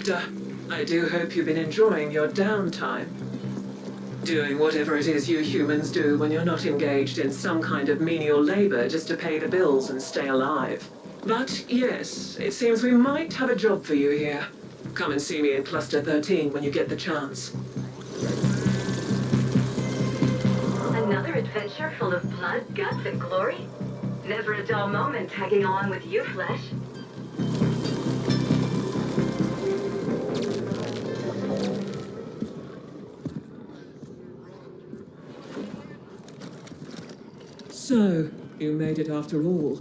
Doctor. I do hope you've been enjoying your downtime. Doing whatever it is you humans do when you're not engaged in some kind of menial labor just to pay the bills and stay alive. But yes, it seems we might have a job for you here. Come and see me in Cluster 13 when you get the chance. Another adventure full of blood, guts, and glory? Never a dull moment tagging along with you, Flesh. So, you made it after all.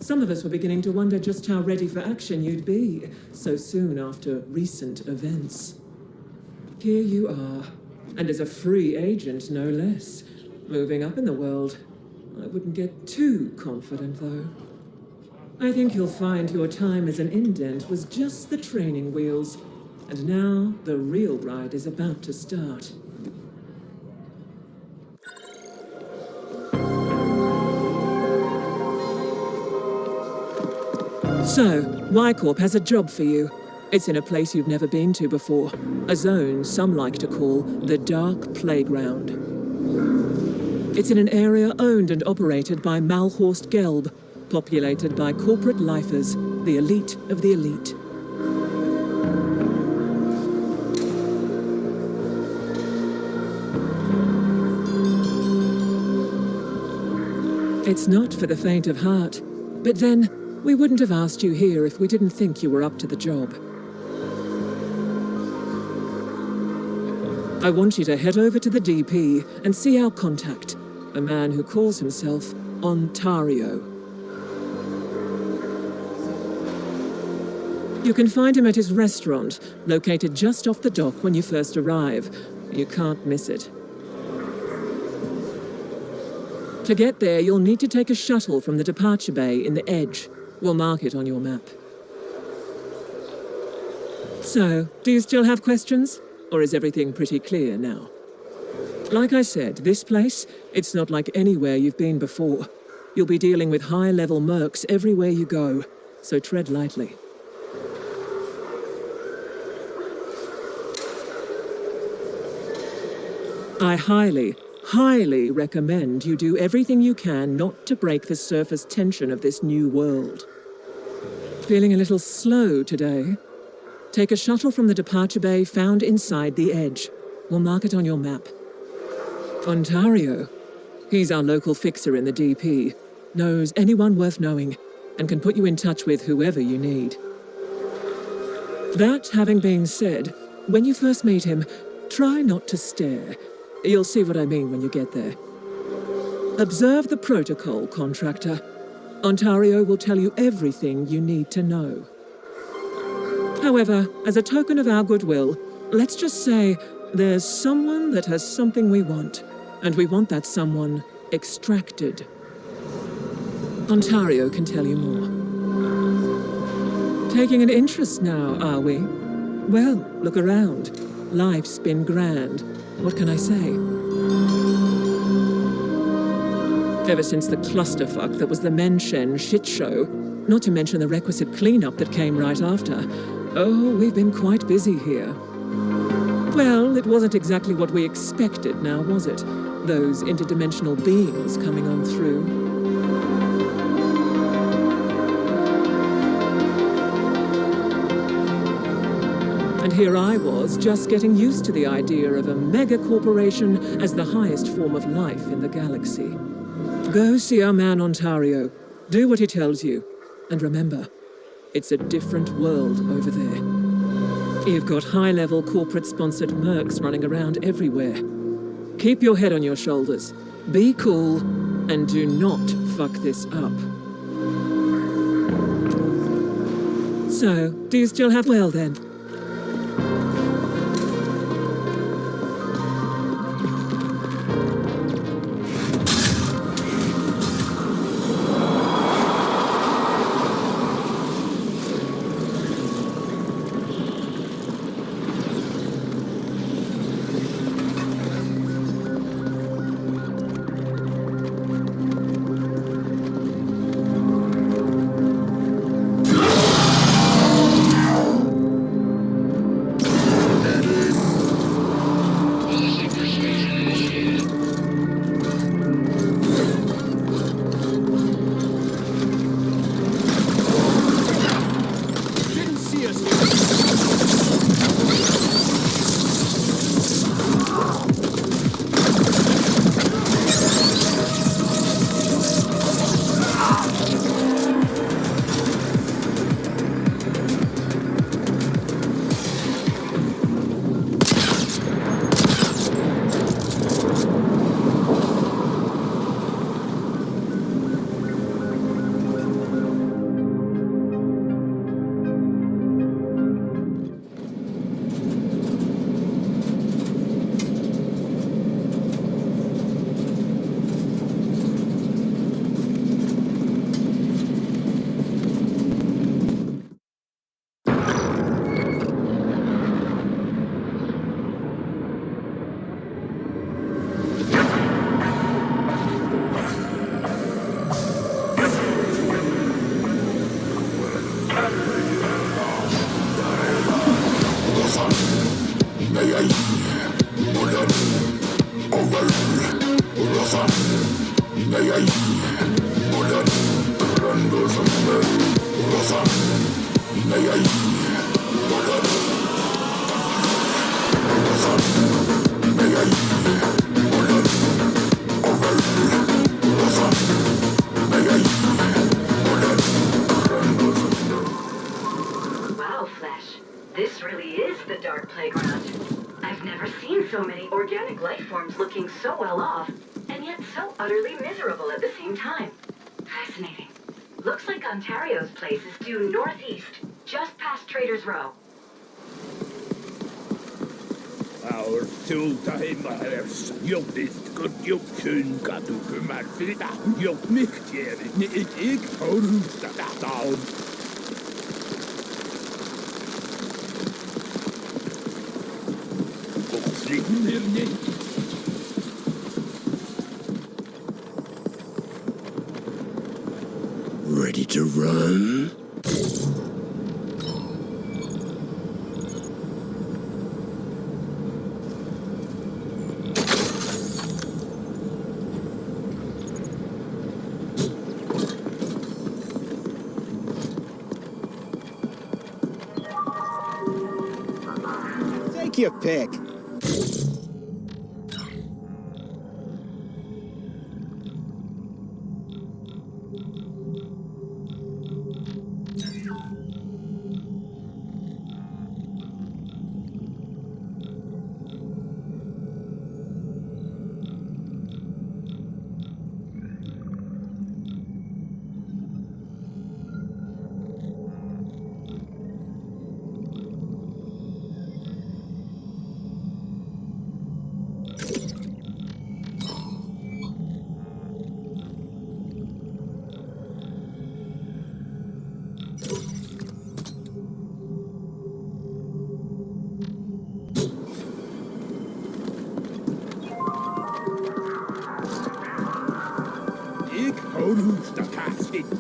Some of us were beginning to wonder just how ready for action you'd be so soon after recent events. Here you are, and as a free agent, no less. Moving up in the world. I wouldn't get too confident, though. I think you'll find your time as an indent was just the training wheels, and now the real ride is about to start. So, Y-Corp has a job for you. It's in a place you've never been to before. A zone some like to call the Dark Playground. It's in an area owned and operated by Malhorst Gelb, populated by corporate lifers, the elite of the elite. It's not for the faint of heart, but then we wouldn't have asked you here if we didn't think you were up to the job. I want you to head over to the DP and see our contact, a man who calls himself Ontario. You can find him at his restaurant, located just off the dock when you first arrive. You can't miss it. To get there, you'll need to take a shuttle from the departure bay in the Edge. We'll mark it on your map. So, do you still have questions? Or is everything pretty clear now? Like I said, this place, it's not like anywhere you've been before. You'll be dealing with high-level mercs everywhere you go, so tread lightly. I highly recommend you do everything you can not to break the surface tension of this new world. Feeling a little slow today? Take a shuttle from the departure bay found inside the Edge. We'll mark it on your map. Ontario. He's our local fixer in the DP. Knows anyone worth knowing, and can put you in touch with whoever you need. That having been said, when you first meet him, try not to stare. You'll see what I mean when you get there. Observe the protocol, contractor. Ontario will tell you everything you need to know. However, as a token of our goodwill, let's just say there's someone that has something we want, and we want that someone extracted. Ontario can tell you more. Taking an interest now, are we? Well, look around. Life's been grand. What can I say? Ever since the clusterfuck that was the Menshen shit show, not to mention the requisite cleanup that came right after, oh, we've been quite busy here. Well, it wasn't exactly what we expected now, was it? Those interdimensional beings coming on through. And here I was, just getting used to the idea of a megacorporation as the highest form of life in the galaxy. Go see our man Ontario. Do what he tells you. And remember, it's a different world over there. You've got high-level corporate-sponsored mercs running around everywhere. Keep your head on your shoulders. Be cool, and do not fuck this up. So, do you still have... Well then. Wow, Flesh. This really is the dark playground. I've never seen so many organic life forms looking so well off, and yet so utterly miserable at the same time. Fascinating. Looks like Ontario's place is due northeast, just past Trader's Row. Our tultahimmers, jobist god jobsun katu kumarfrida, job miktjeri, ni ik horusta dataan. Koksligen er niet. Ready to run? Take your pick.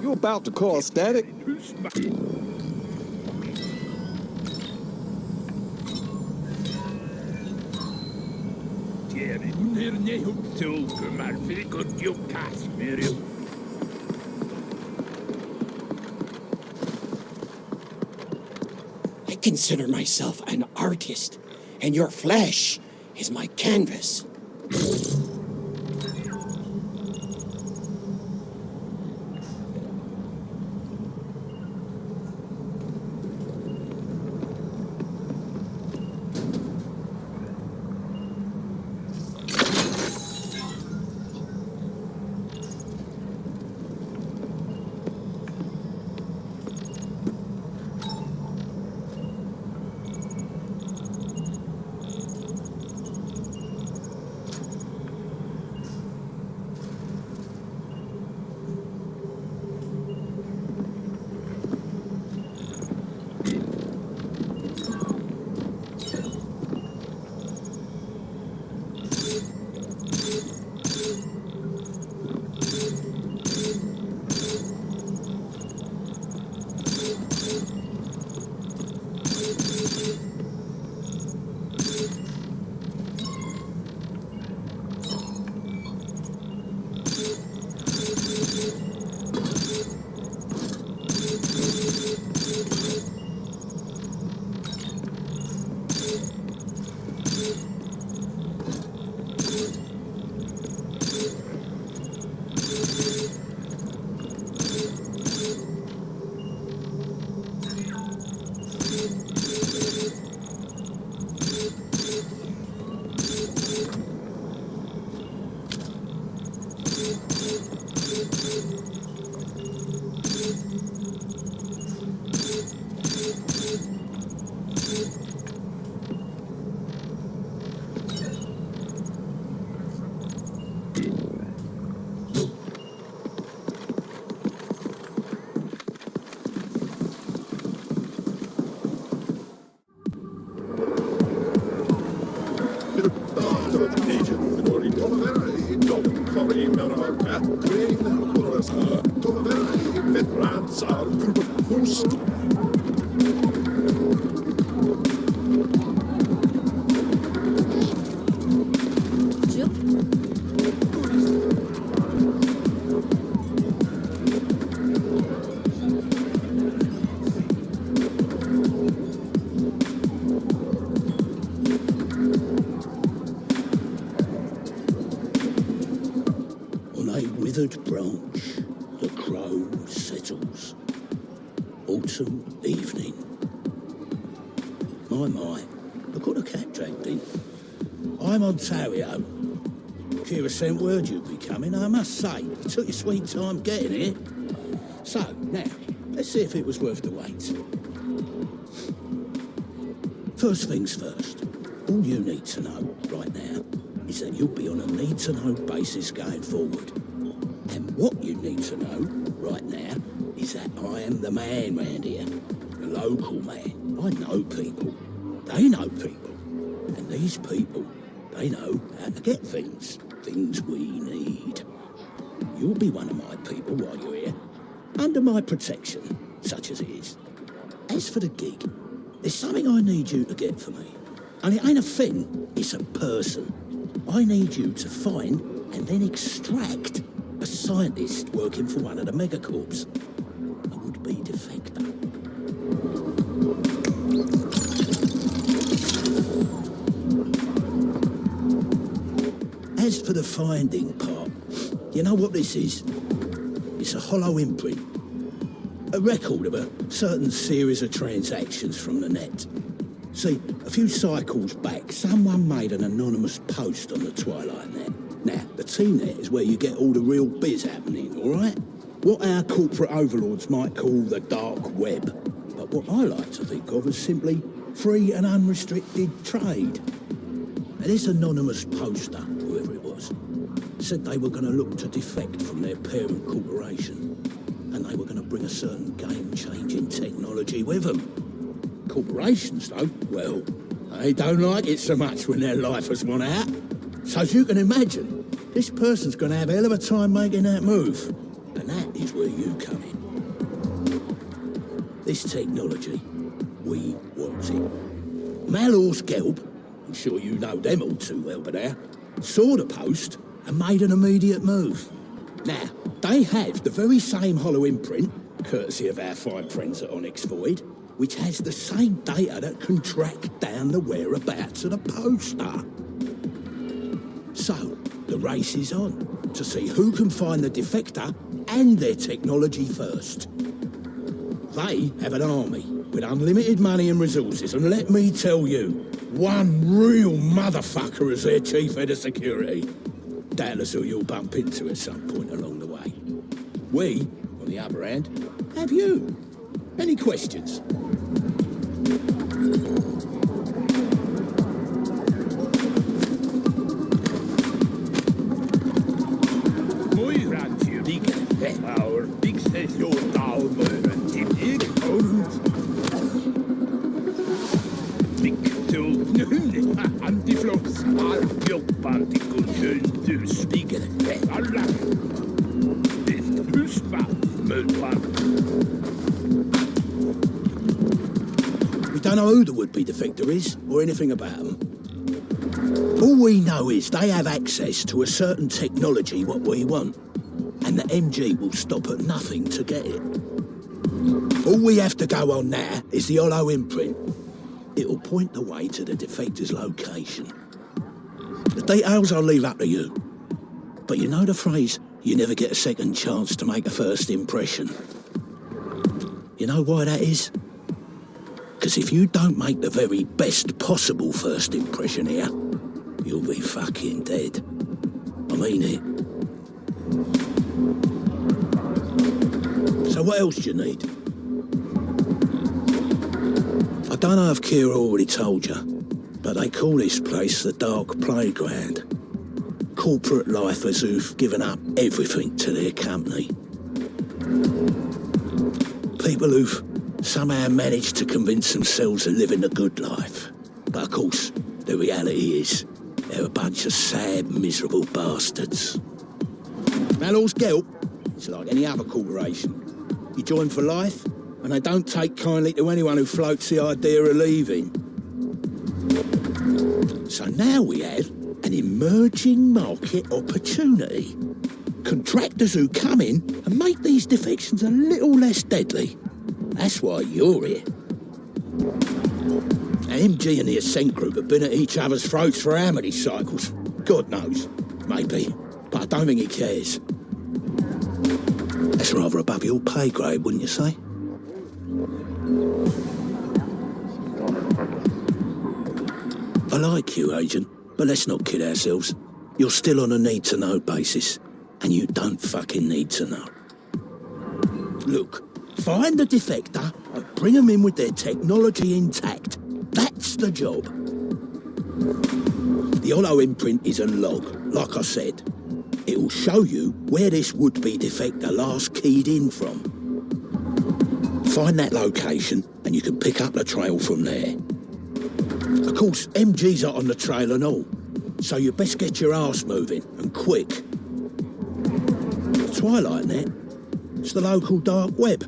You about to call static? I consider myself an artist, and your flesh is my canvas. a withered branch, the crow settles. Autumn evening. My, look what the cat dragged in. I'm Ontario. Kira sent word you'd be coming, I must say. You took your sweet time getting here. So, now, let's see if it was worth the wait. First things first, all you need to know right now is that you'll be on a need-to-know basis going forward. And what you need to know right now is that I am the man round here, the local man. I know people, they know people, and these people, they know how to get things we need. You'll be one of my people while you're here, under my protection, such as it is. As for the gig, there's something I need you to get for me. And it ain't a thing, it's a person. I need you to find and then extract a scientist working for one of the megacorps. A would-be defector. As for the finding part, you know what this is? It's a hollow imprint. A record of a certain series of transactions from the net. See, a few cycles back, someone made an anonymous post on the Twilight Net. Now, the T-Net is where you get all the real biz happening, all right? What our corporate overlords might call the dark web. But what I like to think of as simply free and unrestricted trade. And this anonymous poster, whoever it was, said they were going to look to defect from their parent corporation. And they were going to bring a certain game-changing technology with them. Corporations, though, well, they don't like it so much when their lifers want out. So as you can imagine, this person's going to have a hell of a time making that move. And that is where you come in. This technology, we want it. Malor's Gelb, I'm sure you know them all too well by now, saw the post and made an immediate move. Now, they have the very same hollow imprint, courtesy of our fine friends at Onyx Void, which has the same data that can track down the whereabouts of the poster. So, the race is on to see who can find the defector and their technology first. They have an army with unlimited money and resources, and let me tell you, one real motherfucker as their chief head of security. Doubtless who you'll bump into at some point along the way. We, on the other hand, have you. Any questions? Our big station down Antiflox, Partikel schön du Spiegel. Allah. Ist Hüstbar, Müllpark. We don't know who the would-be defector is, or anything about them. All we know is they have access to a certain technology what we want, and the MG will stop at nothing to get it. All we have to go on now is the hollow imprint. It'll point the way to the defector's location. The details I'll leave up to you. But you know the phrase, you never get a second chance to make a first impression. You know why that is? Because if you don't make the very best possible first impression here, you'll be fucking dead. I mean it. So what else do you need? I don't know if Kira already told you, but they call this place the Dark Playground. Corporate lifers who've given up everything to their company. People who've somehow managed to convince themselves of living a good life. But of course, the reality is, they're a bunch of sad, miserable bastards. Malor's Gelb, it's like any other corporation. You join for life, and they don't take kindly to anyone who floats the idea of leaving. So now we have an emerging market opportunity. Contractors who come in and make these defections a little less deadly. That's why you're here. Now, MG and the Ascent Group have been at each other's throats for how many cycles? God knows. Maybe. But I don't think he cares. That's rather above your pay grade, wouldn't you say? I like you, Agent, but let's not kid ourselves. You're still on a need-to-know basis, and you don't fucking need to know. Look, find the defector and bring them in with their technology intact. That's the job. The holo imprint is a log, like I said. It will show you where this would-be defector last keyed in from. Find that location, and you can pick up the trail from there. Of course, MGs are on the trail and all, so you best get your arse moving, and quick. The Twilight Net, it's the local dark web.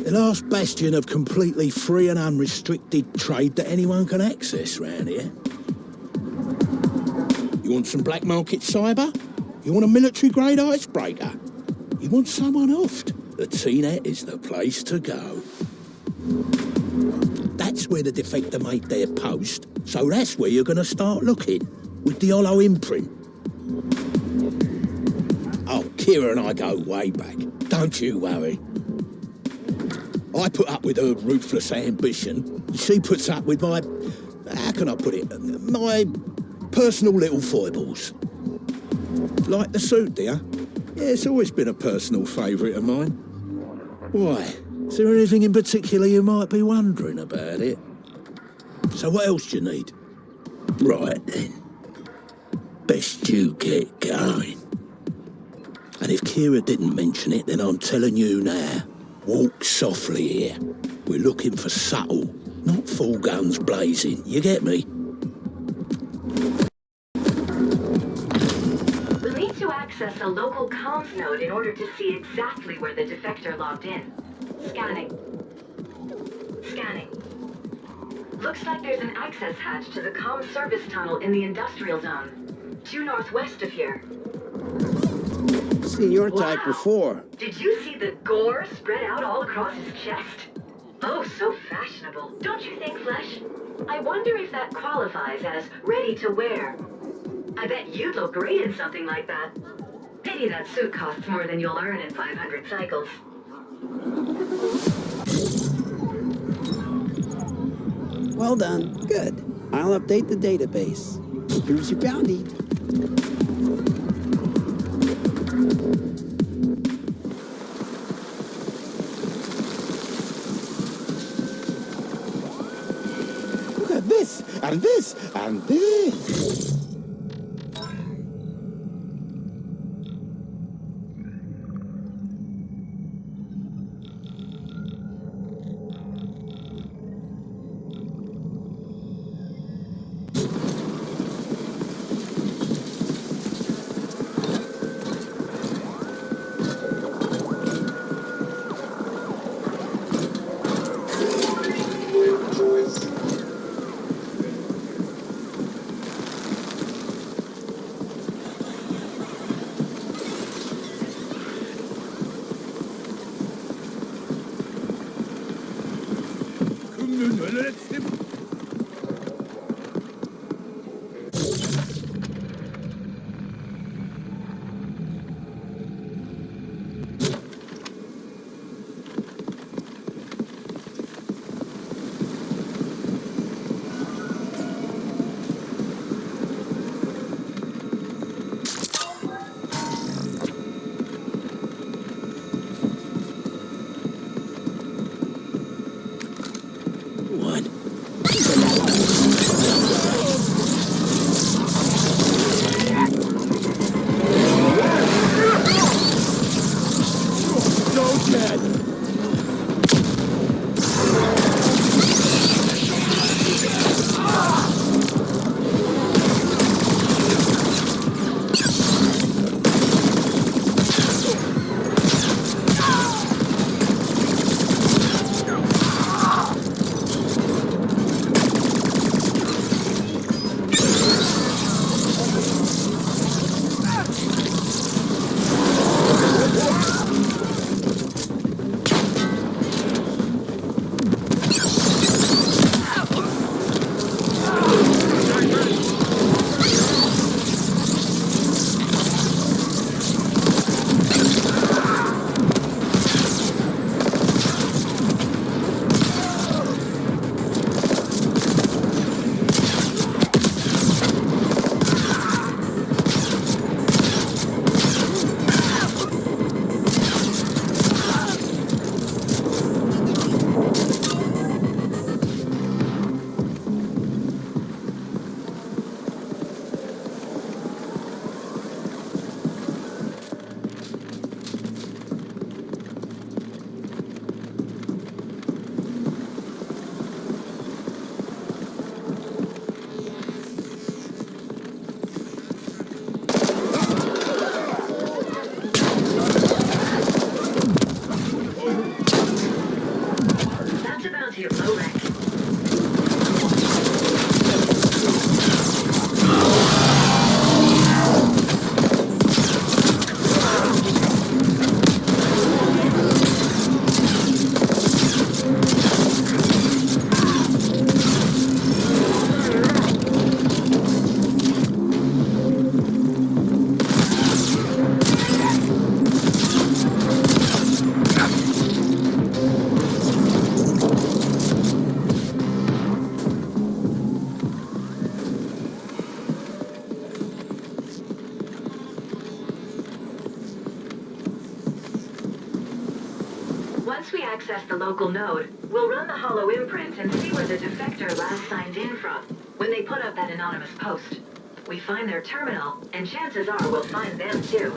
The last bastion of completely free and unrestricted trade that anyone can access round here. You want some black market cyber? You want a military-grade icebreaker? You want someone oft? The T-Net is the place to go. That's where the defector made their post, so that's where you're going to start looking, with the holo imprint. Oh, Kira and I go way back. Don't you worry. I put up with her ruthless ambition. She puts up with my... how can I put it? My personal little foibles. Like the suit, dear? Yeah, it's always been a personal favourite of mine. Why? Is there anything in particular you might be wondering about it? So what else do you need? Right then. Best you get going. And if Kira didn't mention it, then I'm telling you now. Walk softly here. We're looking for subtle, not full guns blazing. You get me? We'll need to access a local comms node in order to see exactly where the defector logged in. Scanning. Scanning. Looks like there's an access hatch to the comm service tunnel in the industrial zone, due northwest of here. Seen your type before. Did you see the gore spread out all across his chest? Oh, so fashionable, don't you think, Flesh? I wonder if that qualifies as ready to wear. I bet you'd look great in something like that. Pity that suit costs more than you'll earn in 500 cycles. Well done. Good. I'll update the database. Here's your bounty. Look at this, and this, and this. access the local node, we'll run the hollow imprint and see where the defector last signed in from, when they put up that anonymous post. We find their terminal, and chances are we'll find them too.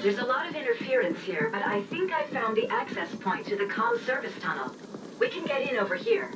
There's a lot of interference here, but I think I found the access point to the comm service tunnel. We can get in over here.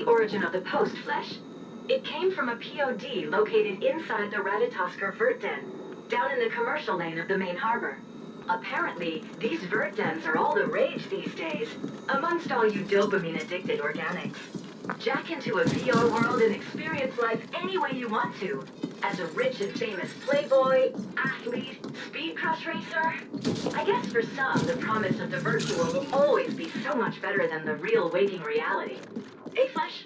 origin of the post, Flesh. It came from a POD located inside the Ratatosker Vert Den, down in the commercial lane of the main harbor. Apparently, these Vert Dens are all the rage these days, amongst all you dopamine-addicted organics. Jack into a VR world and experience life any way you want to. As a rich and famous playboy, athlete, speed crush racer. I guess for some, the promise of the virtual will always be so much better than the real waking reality. Eh, Flesh?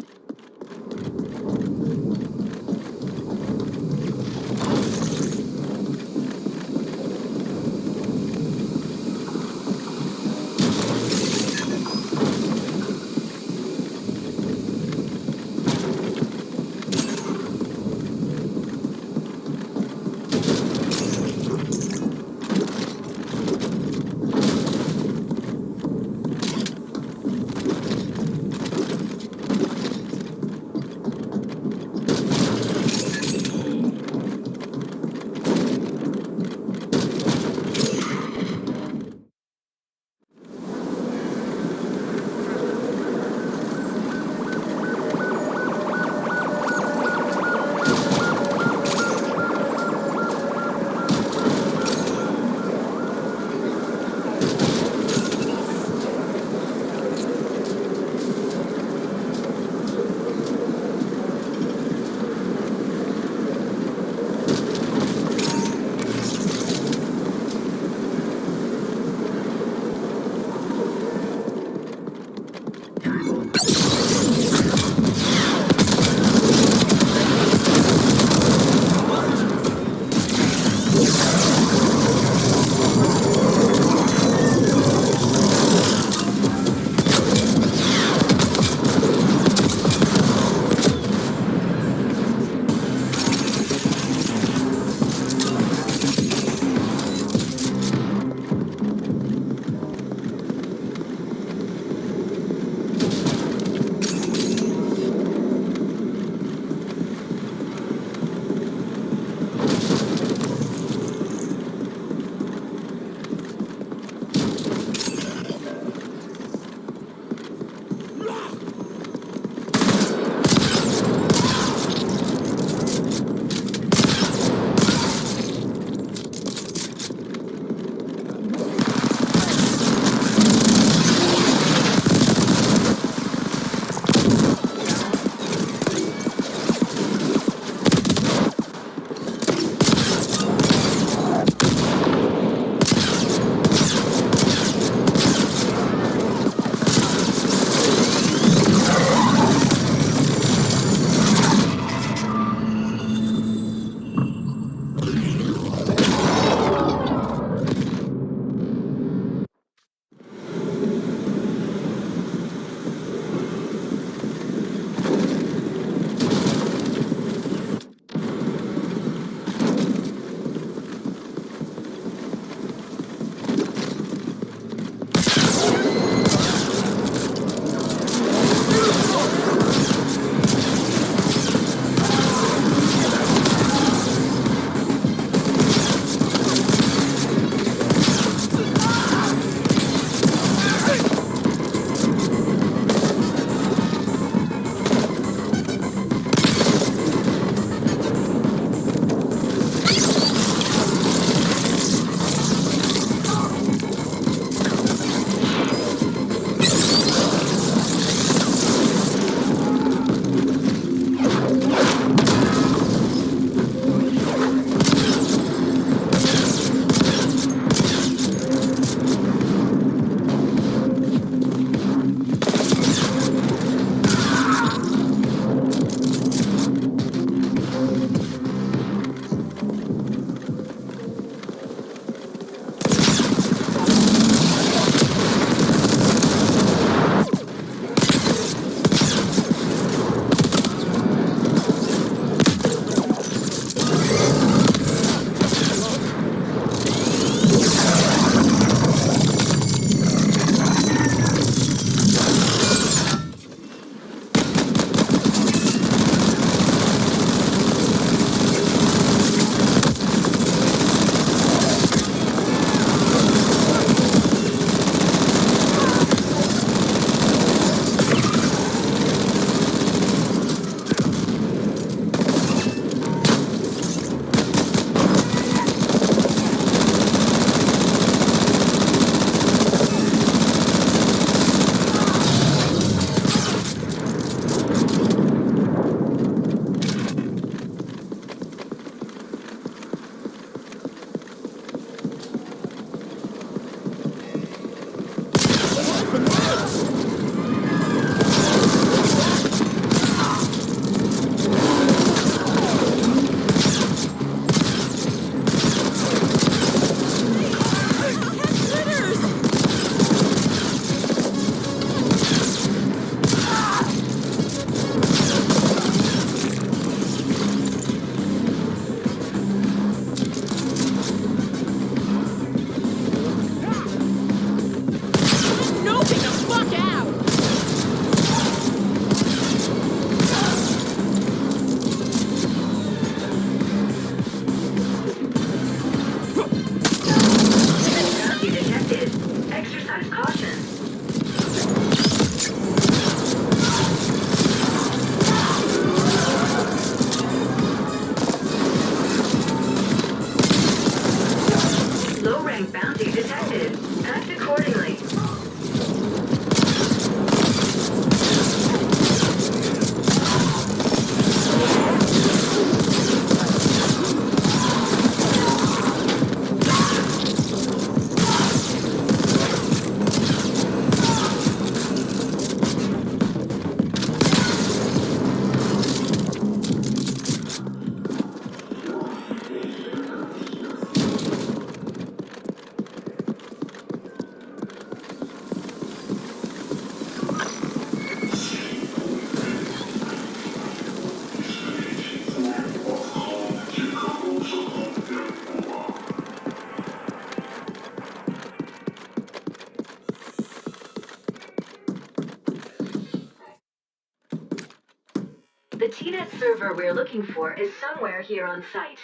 TNet server we're looking for is somewhere here on site.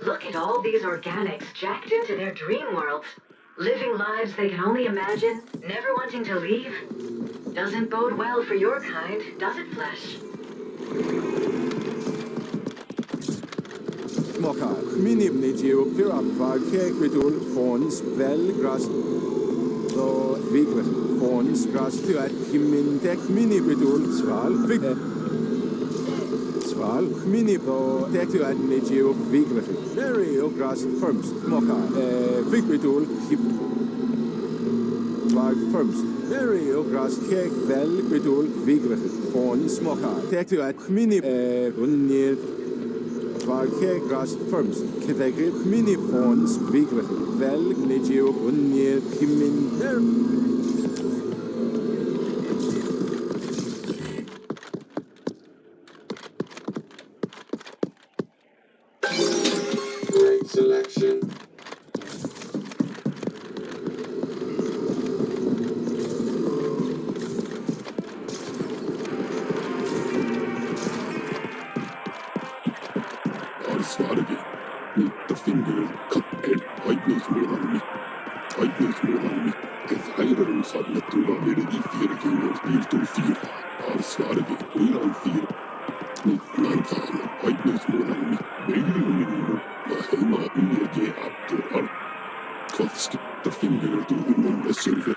Look at all these organics jacked into their dream worlds, living lives they can only imagine, never wanting to leave. Doesn't bode well for your kind, does it, Flesh? Mocha, minibnitio, pirapva, kekvidul, fons, vel, gras, do, vigre, fons, gras, tuat, himindek, minibidul, sval, vigre. Sval, minibo, detuat, nitio, vigre, verio, gras, firms, mocha, vigridul, hip, firms, verio, gras, kek, vel, bidul, vigre, fons, mocha, detuat, mini, unir, Kegras firms, Kedegri, minifons, vigre, vel, legio, unir, himin, Great selection. Svarve, mitt och finger, kappel, haipnusmuodanni. Haipnusmuodanni, kes häirön sannettuna verdi fierkingers piirtul fiira. Svarve, uiran fiira. Nyt nantaan, haipnusmuodanni, veilminnu, vähemmä yöje abduar. Kvafski, the finger tuuhin munne sylve.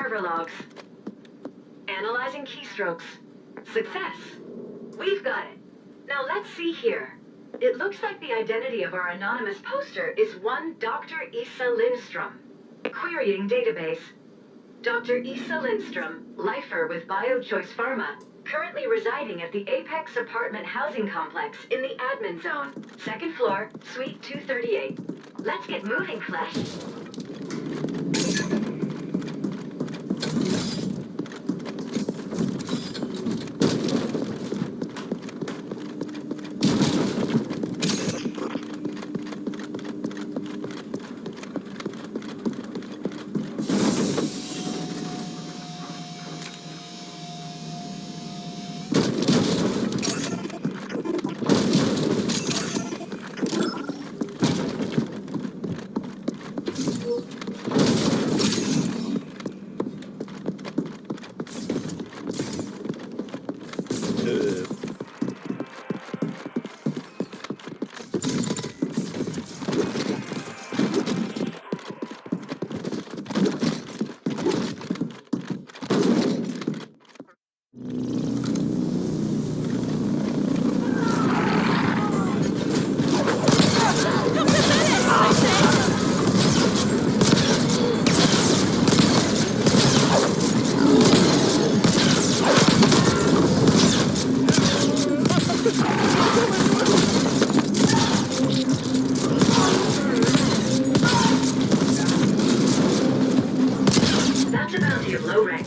server logs. Analyzing keystrokes. Success. We've got it. Now let's see here. It looks like the identity of our anonymous poster is one Dr. Issa Lindstrom. Querying database. Dr. Issa Lindstrom, lifer with BioChoice Pharma, currently residing at the Apex Apartment Housing Complex in the admin zone. Second floor, suite 238. Let's get moving, Flesh. That's a bounty of low rank.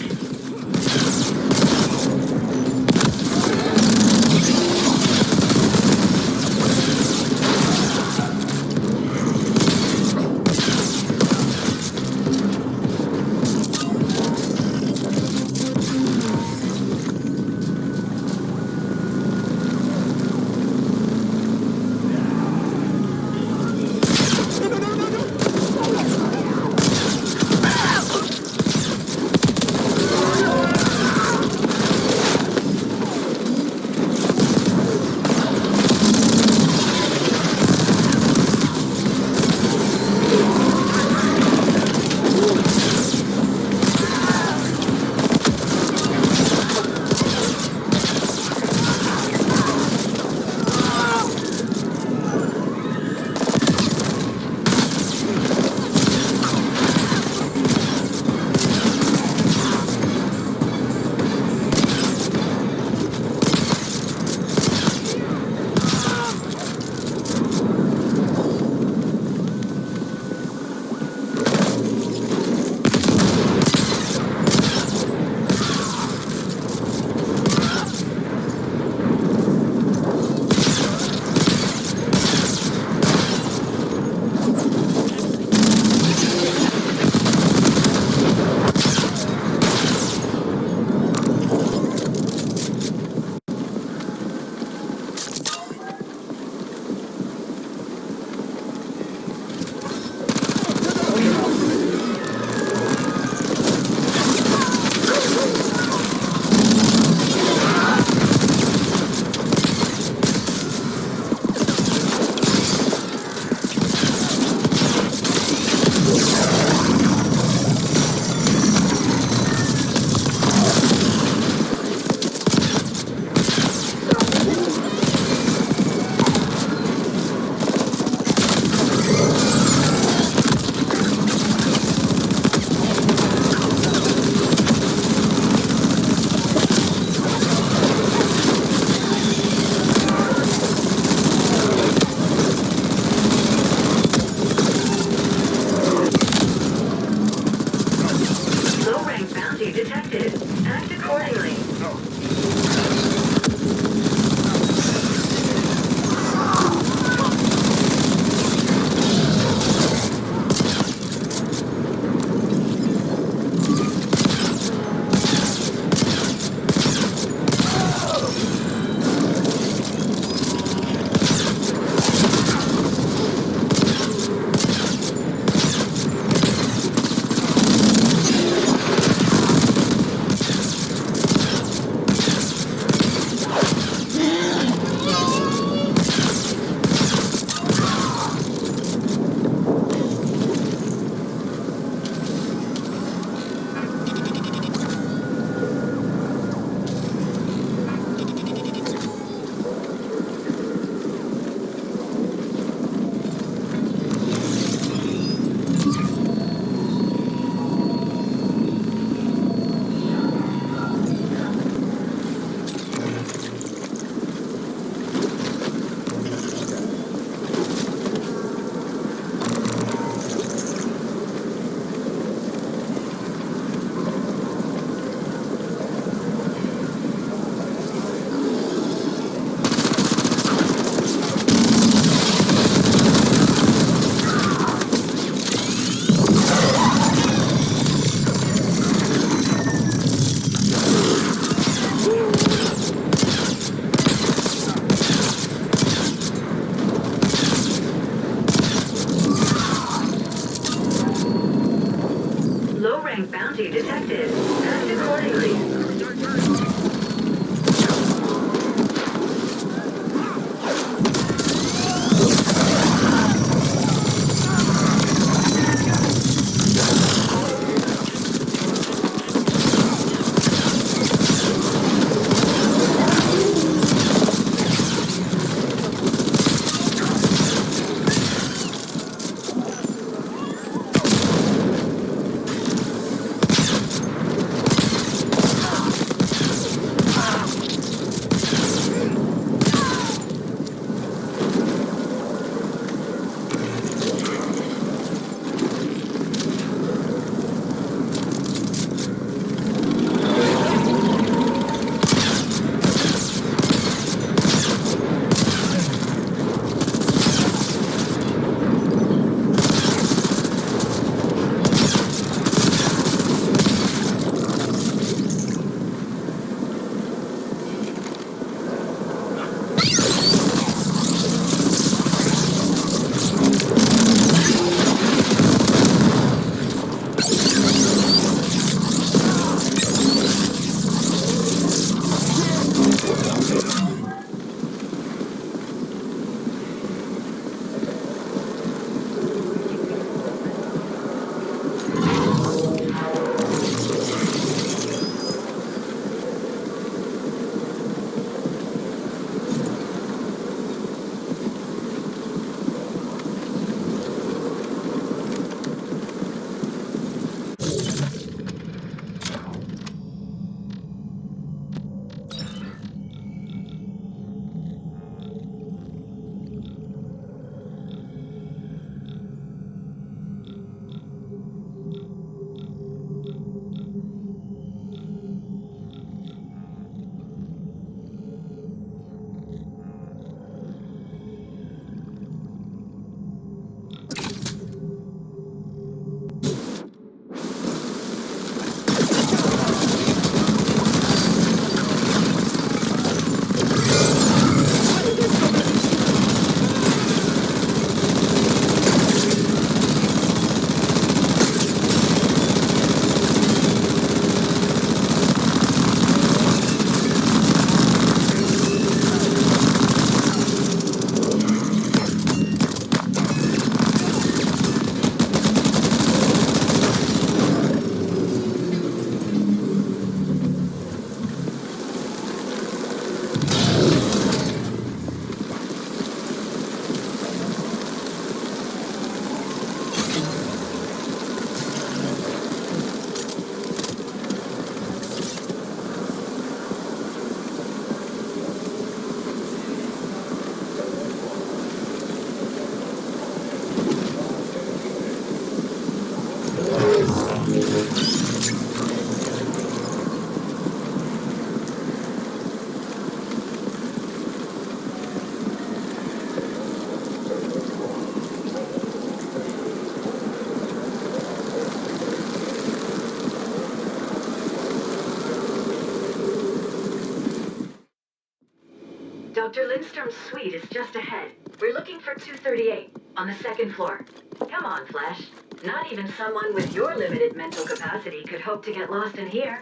Dr. Lindstrom's suite is just ahead. We're looking for 238 on the second floor. Come on, Flash. Not even someone with your limited mental capacity could hope to get lost in here.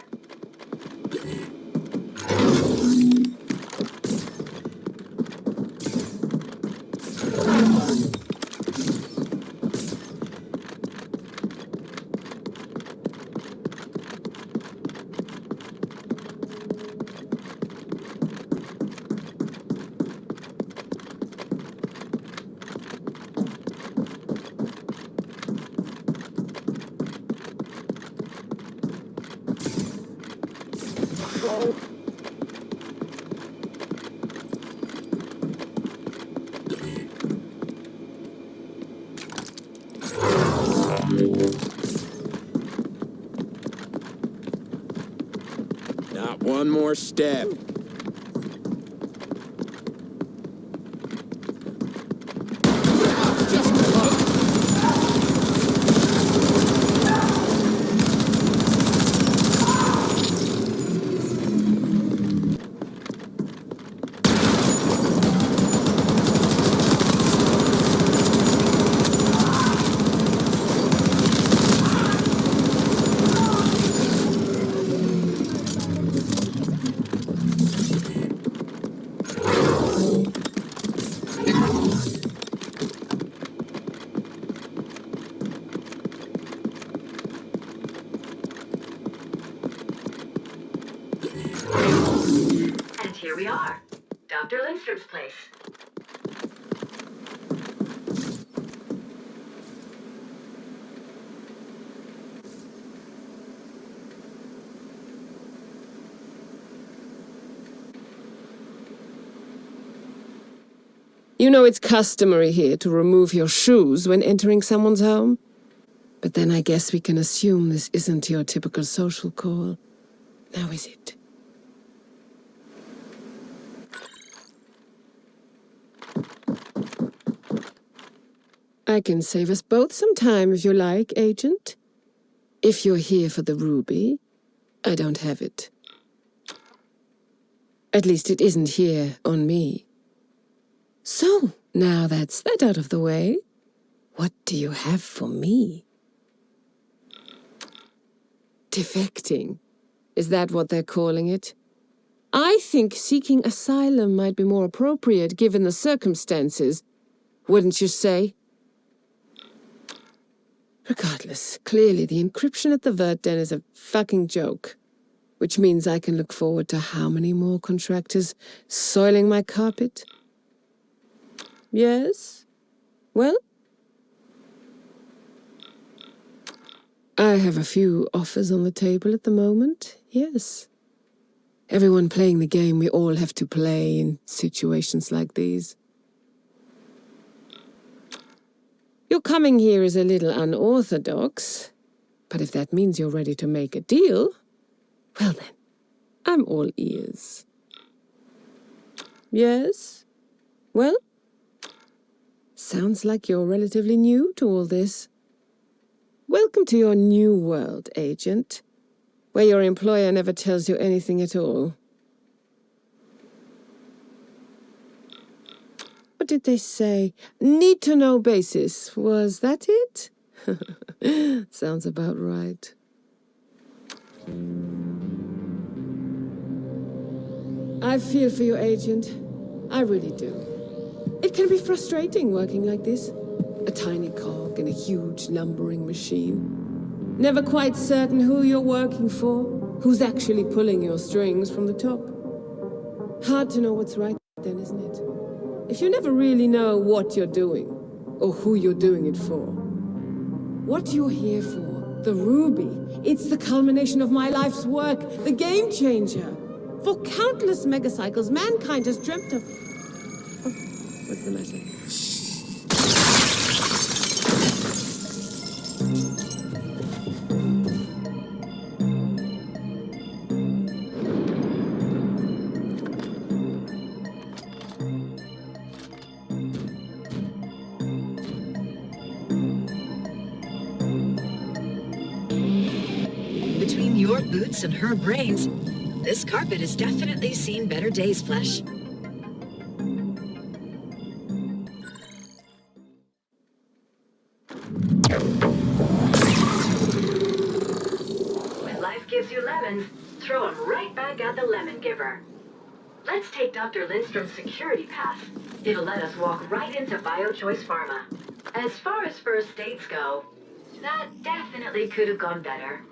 Not one more step. And here we are. Dr. Lindstrom's place. You know it's customary here to remove your shoes when entering someone's home. But then I guess we can assume this isn't your typical social call. Now is it? I can save us both some time if you like, Agent. If you're here for the ruby, I don't have it. At least it isn't here on me. So, now that's that out of the way, what do you have for me? Defecting. Is that what they're calling it? I think seeking asylum might be more appropriate given the circumstances, wouldn't you say? Regardless, clearly the encryption at the Vert Den is a fucking joke. Which means I can look forward to how many more contractors soiling my carpet? Yes? Well? I have a few offers on the table at the moment, yes. Everyone playing the game we all have to play in situations like these. Your coming here is a little unorthodox, but if that means you're ready to make a deal, well then, I'm all ears. Yes? Well? Sounds like you're relatively new to all this. Welcome to your new world, Agent, where your employer never tells you anything at all. What did they say? Need-to-know basis. Was that it? Sounds about right. I feel for you, Agent. I really do. It can be frustrating working like this. A tiny cog in a huge lumbering machine. Never quite certain who you're working for, who's actually pulling your strings from the top. Hard to know what's right then, isn't it? If you never really know what you're doing, or who you're doing it for. What you're here for, the Ruby, it's the culmination of my life's work, the game changer. For countless megacycles, mankind has dreamt of... Oh, what's the matter? Between your boots and her brains, this carpet has definitely seen better days, Flesh. the Lemon Giver. Let's take Dr. Lindstrom's security pass. It'll let us walk right into BioChoice Pharma. As far as first dates go, that definitely could have gone better.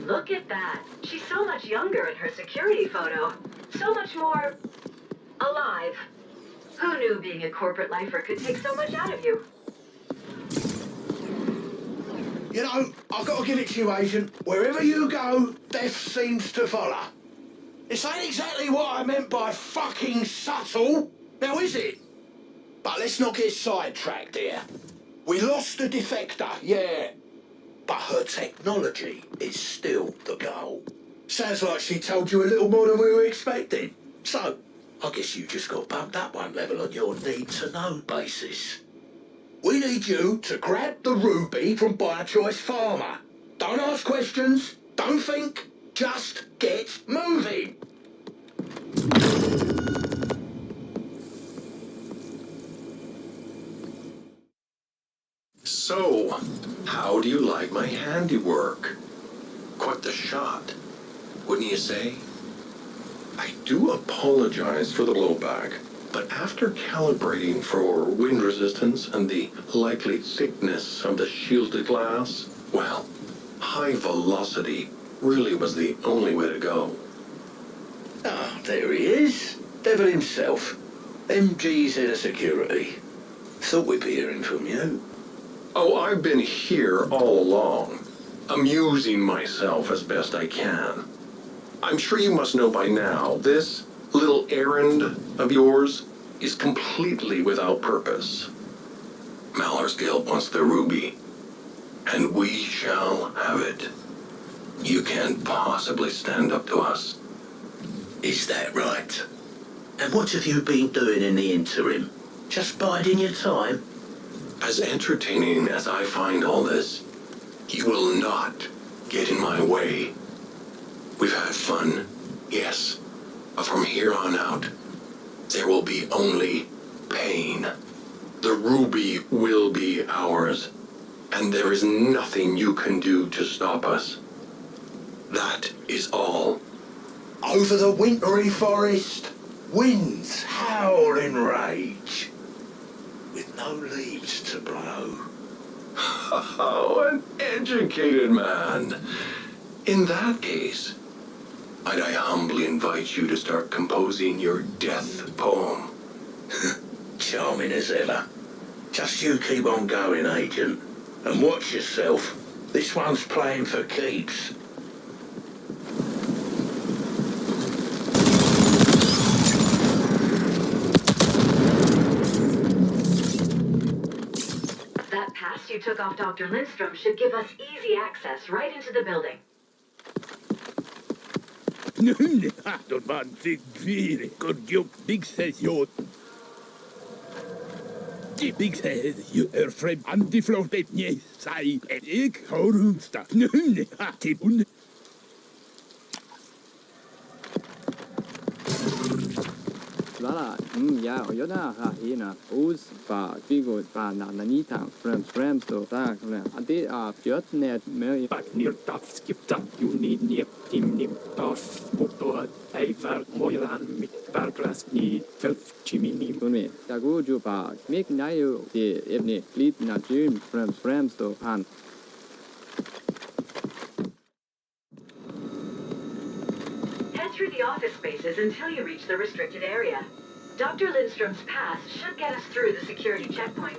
Look at that. She's so much younger in her security photo. So much more alive. Who knew being a corporate lifer could take so much out of you? You know, I've got to give it to you, Agent. Wherever you go, death seems to follow. This ain't exactly what I meant by fucking subtle, now is it? But let's not get sidetracked here. We lost a defector, yeah. But her technology is still the goal. Sounds like she told you a little more than we were expecting. So, I guess you just got bumped up one level on your need-to-know basis. We need you to grab the ruby from BioChoice Pharma. Don't ask questions, don't think, just get moving. So, how do you like my handiwork? Quite the shot, wouldn't you say? I do apologize for the blowback, but after calibrating for wind resistance and the likely thickness of the shielded glass, well, high velocity really was the only way to go. Ah, there he is. Devil himself. MG's head of security. Thought we'd be hearing from you. Oh, I've been here all along, amusing myself as best I can. I'm sure you must know by now, this little errand of yours is completely without purpose. Mallar's Guild wants the ruby, and we shall have it. You can't possibly stand up to us. Is that right? And what have you been doing in the interim? Just biding your time? As entertaining as I find all this, you will not get in my way. We've had fun, yes, but from here on out, there will be only pain. The ruby will be ours, and there is nothing you can do to stop us. That is all. Over the wintry forest, winds howl in rage, with no leaves to blow. Oh, an educated man. In that case, might I humbly invite you to start composing your death poem? Charming as ever. Just you keep on going, Agent, and watch yourself. This one's playing for keeps. you took off Dr. Lindstrom should give us easy access right into the building. Då man sig fyra god jobb big says jag. Big says you är fram antiflåtet nej säg jag har rumstat. Till Voilà, ja, och där har hina os va figo va nanita främs då där kan det är fjött nät med Back near that skip that you need near nim tough motor ever moiran mit berglas ni felf chimini. med. Jag går ju bara mig nej det evne lite na gym främs då han. Head through the office spaces until you reach the restricted area. Dr. Lindstrom's pass should get us through the security checkpoint.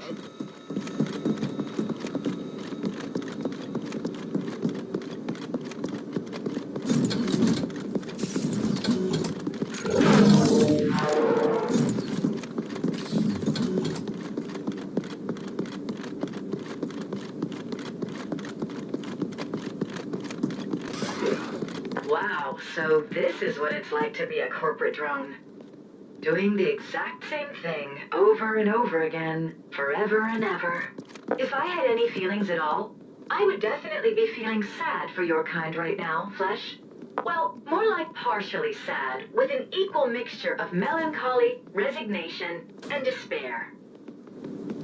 Wow, so this is what it's like to be a corporate drone. Doing the exact same thing over and over again, forever and ever. If I had any feelings at all, I would definitely be feeling sad for your kind right now, Flesh. Well, more like partially sad, with an equal mixture of melancholy, resignation, and despair.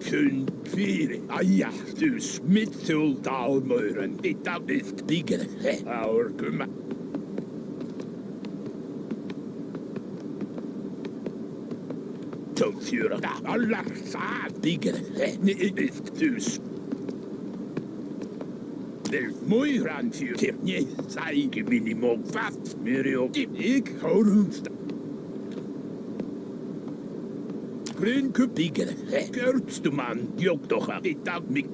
Kun fyra aja du smittul dalmören titta visst bigger our kumma. Tågfyra alla sa bigger ni visst du det möjran för till ni säg minimum fast myrio jag har rumsta. Grön kupiger, görtst du man, jag doch titta mig.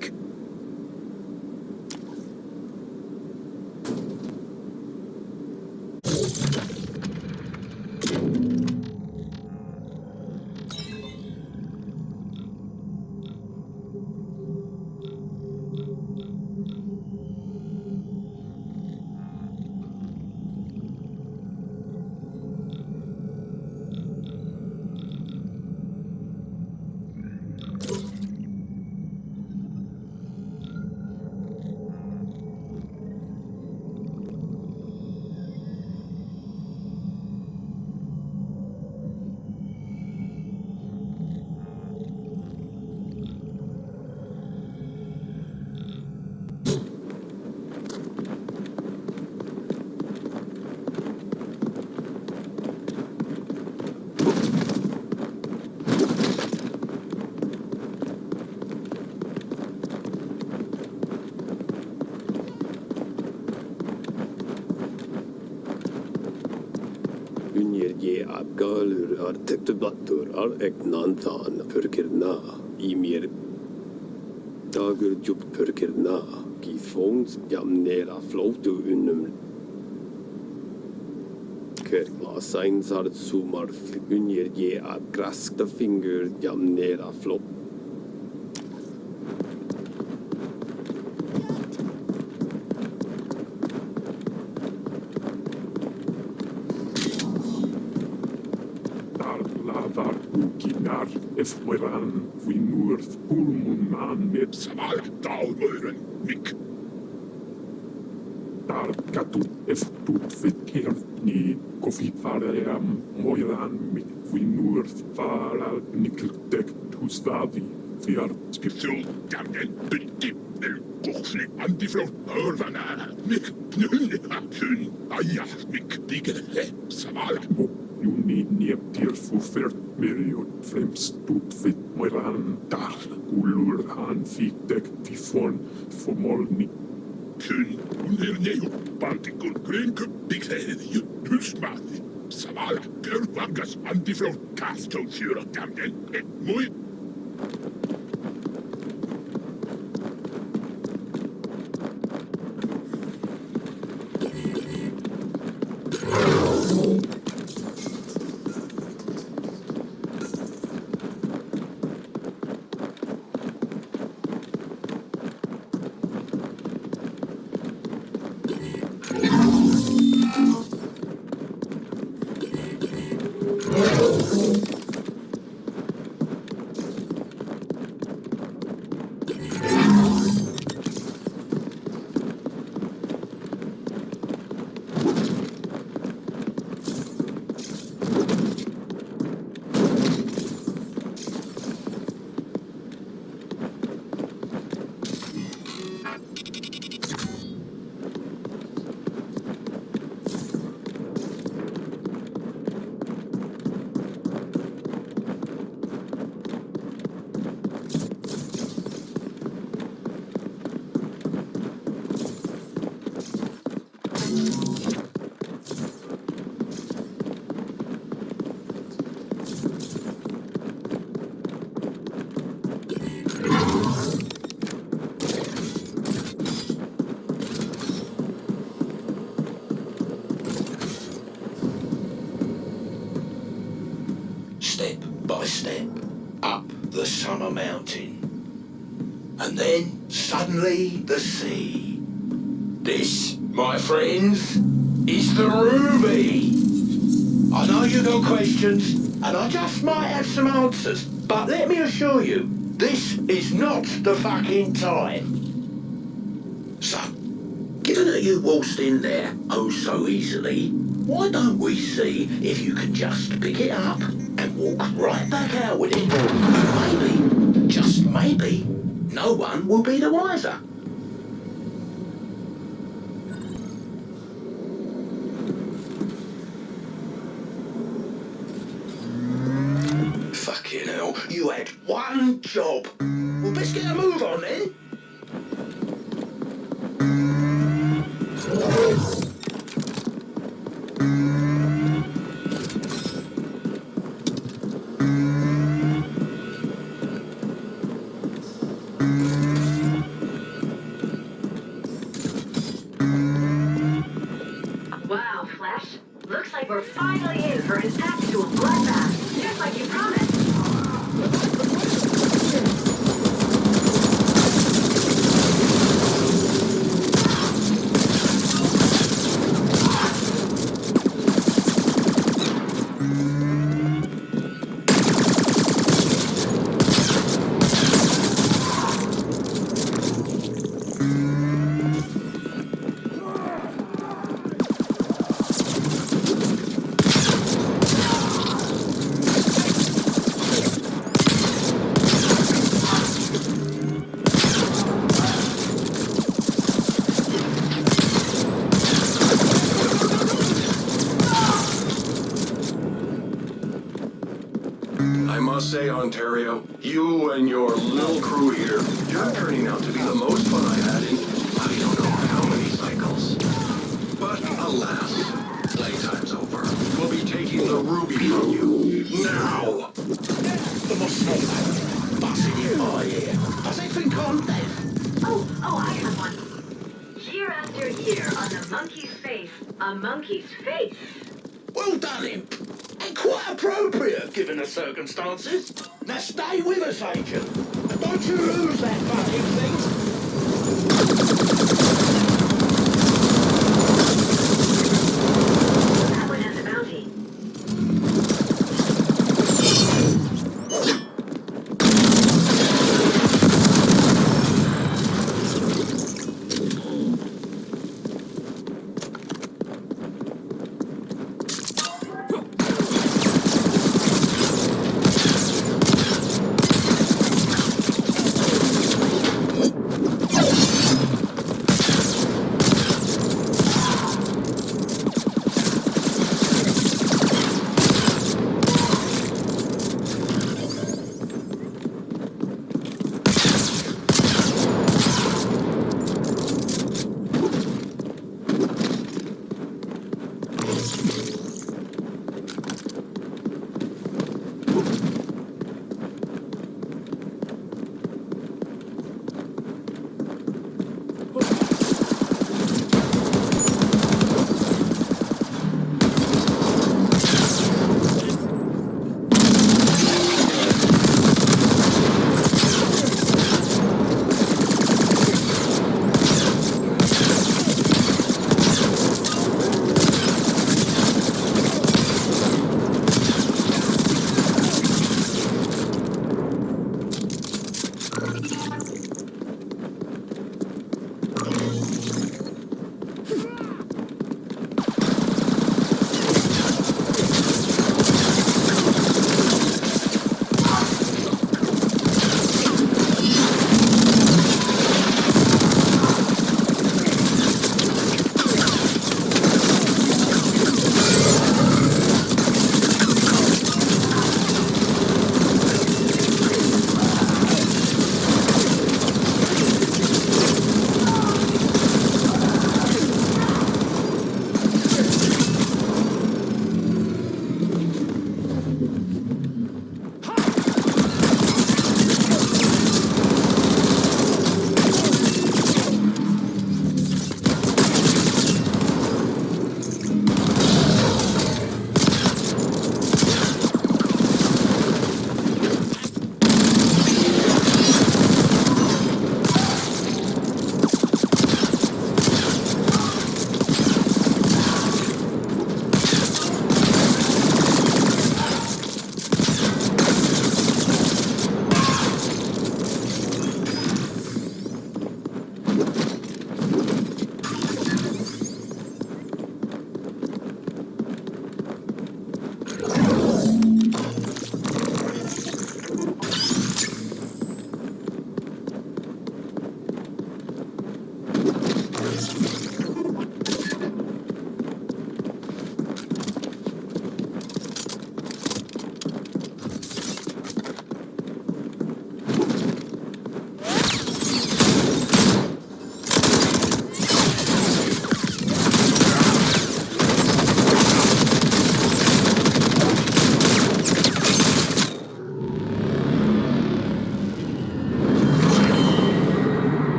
Unjerge abgalur artektubatur eknantan purkirna imir dagur jup purkirna gifons jamnera flotu unum kerkla signs are sumar unjerge abgraskta finger jamnera flop. If we'ran we north ulmun man med samala dalmören mik. Dar katu if tut fit ni kofi faream moiran mik we north faral niktek husvadi fiar spiritual damgen bitti el kochli antiflot örvana mik nulla hun aja mik digger samala. You need near dear fufert myriad flames tut fit moiran dar ulur han fitek tifon fomolni. Kun unerneju partikul grönkup dighead you dulsmati. Savala görvangas antiflot kasto syra damgen et muy. by step up the summer mountain. And then suddenly the sea. This, my friends, is the ruby. I know you got questions, and I just might have some answers, but let me assure you, this is not the fucking time. So, given that you waltzed in there oh so easily, why don't we see if you can just pick it up and walk right back out with it? And maybe, just maybe, no one will be the wiser. Fucking hell, you had one job. Well, let's get a move on then. Wow, Flash. Looks like we're finally in for an actual bloodbath, just like you promised. I must say, Ontario, you and your little crew here, you're turning out to be the most fun I've had in I don't know how many cycles. But alas, playtime's over. We'll be taking the ruby from you now. The mosquito buzzing in my ear. Has it been contact? Oh, I have one. Year after year on the monkey's face, a monkey's face. Well done, Imp. And quite appropriate, given the circumstances. Now stay with us, Agent. And don't you lose that fucking thing. That one has a bounty.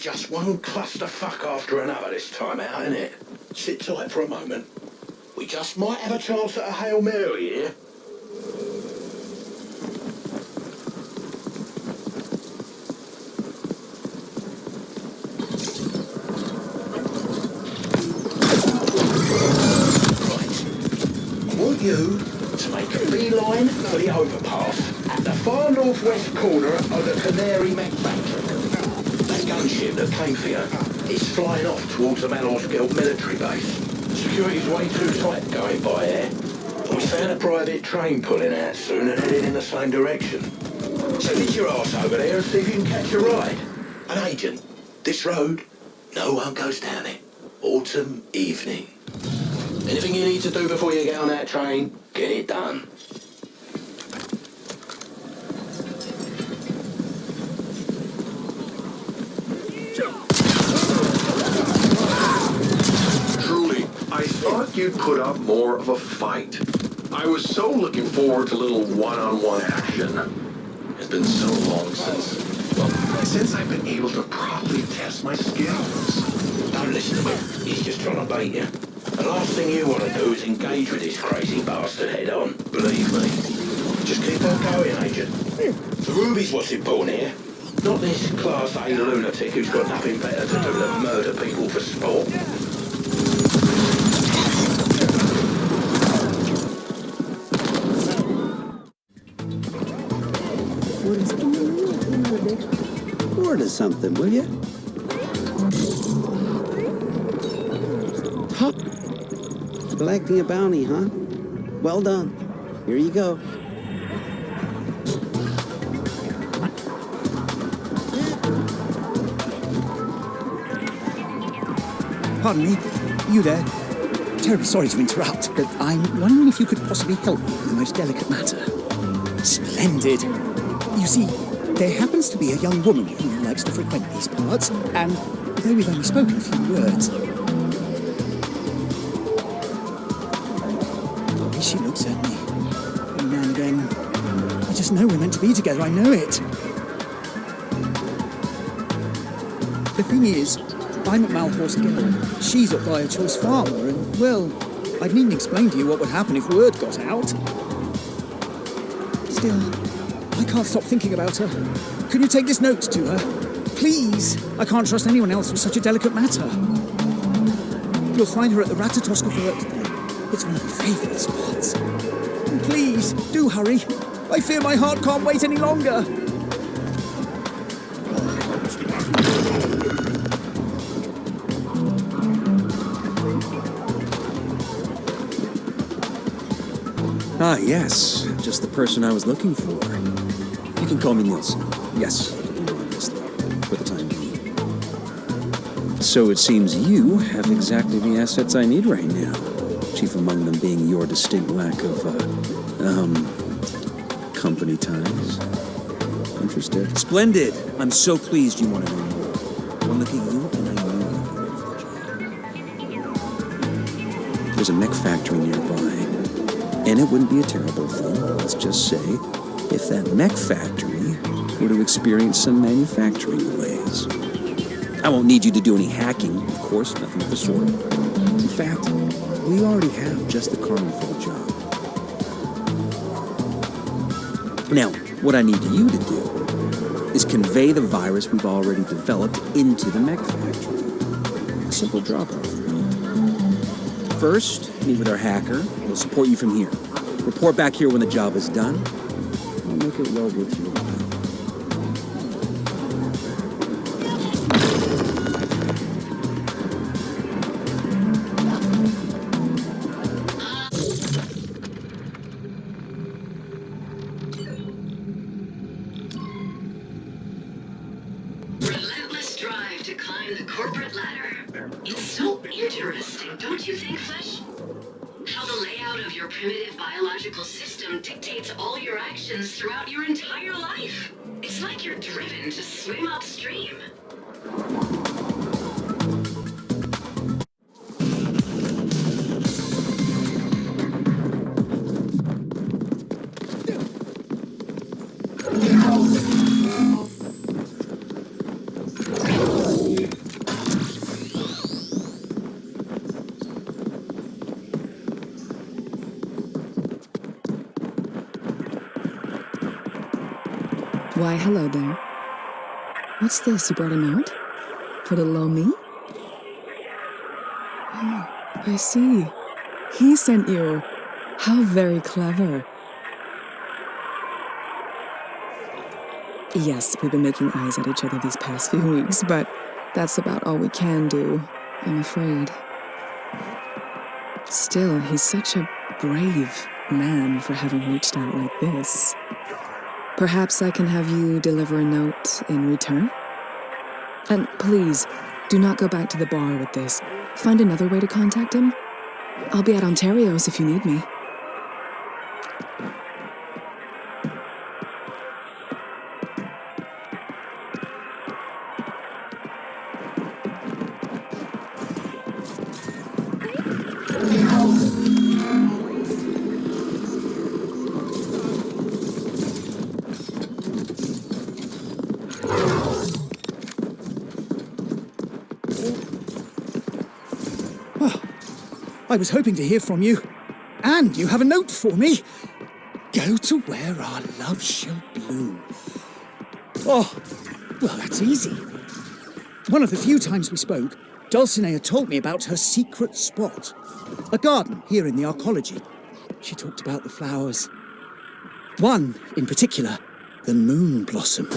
just one clusterfuck after another this time out, isn't it? Sit tight for a moment. We just might have a chance at a Hail Mary here. You to make a beeline for the overpass at the far northwest corner of the Canary Mac factory. That gunship that came for you is flying off towards the Malorskelt military base. Security's way too tight going by there. We found a private train pulling out soon and heading in the same direction. So get your ass over there and see if you can catch a ride. An agent, this road, no one goes down it. Autumn evening. Anything you need to do before you get on that train, get it done. Truly, I thought you'd put up more of a fight. I was so looking forward to a little one-on-one action. It's been so long since I've been able to properly test my skills. Don't listen to him. He's just trying to bait you. The last thing you want to do is engage with this crazy bastard head-on. Believe me. Just keep on going, Agent. The Ruby's what's important here. Not this Class A lunatic who's got nothing better to do than murder people for sport. Order something, will you? Top. Collecting a bounty, huh? Well done. Here you go. Pardon me, you there? Terribly sorry to interrupt, but I'm wondering if you could possibly help me with the most delicate matter. Splendid. You see, there happens to be a young woman who likes to frequent these parts, and though we've only spoken a few words, the way she looks at me, every now and again, I just know we're meant to be together, I know it. The thing is, I'm at Malhorst she's at Via Choice Farmer, and, well, I needn't explain to you what would happen if word got out. Still, I can't stop thinking about her. Can you take this note to her? Please! I can't trust anyone else with such a delicate matter. You'll find her at the Ratatoskavert today. It's one of my favourite spots. And please, do hurry. I fear my heart can't wait any longer. Ah, yes. Just the person I was looking for. You can call me Nielsen. Yes, for the time being. So it seems you have exactly the assets I need right now. Chief among them being your distinct lack of, company ties. Interested? Splendid! I'm so pleased you want to know more. One look at you, and I knew you'd be ready for the job. There's a mech factory nearby. And it wouldn't be a terrible thing, let's just say, if that mech factory were to experience some manufacturing delays. I won't need you to do any hacking, of course, nothing of the sort. In fact, we already have just the cargo for the job. Now, what I need you to do is convey the virus we've already developed into the mech factory. A simple drop-off. First, meet with our hacker. We'll support you from here. Report back here when the job is done. I'll make it well worth your while. Relentless drive to climb the corporate ladder. It's so interesting, don't you think, Flesh? How the layout of your primitive biological system dictates all your actions throughout your entire life. It's like you're driven to swim upstream. Why, hello there. What's this? You brought a note? For little old me? Oh, I see. He sent you. How very clever. Yes, we've been making eyes at each other these past few weeks, but that's about all we can do, I'm afraid. Still, he's such a brave man for having reached out like this. Perhaps I can have you deliver a note in return? And please, do not go back to the bar with this. Find another way to contact him. I'll be at Ontario's if you need me. I was hoping to hear from you. And you have a note for me. Go to where our love shall bloom. Oh, well, that's easy. One of the few times we spoke, Dulcinea told me about her secret spot. A garden here in the arcology. She talked about the flowers. One, in particular, the moon blossom.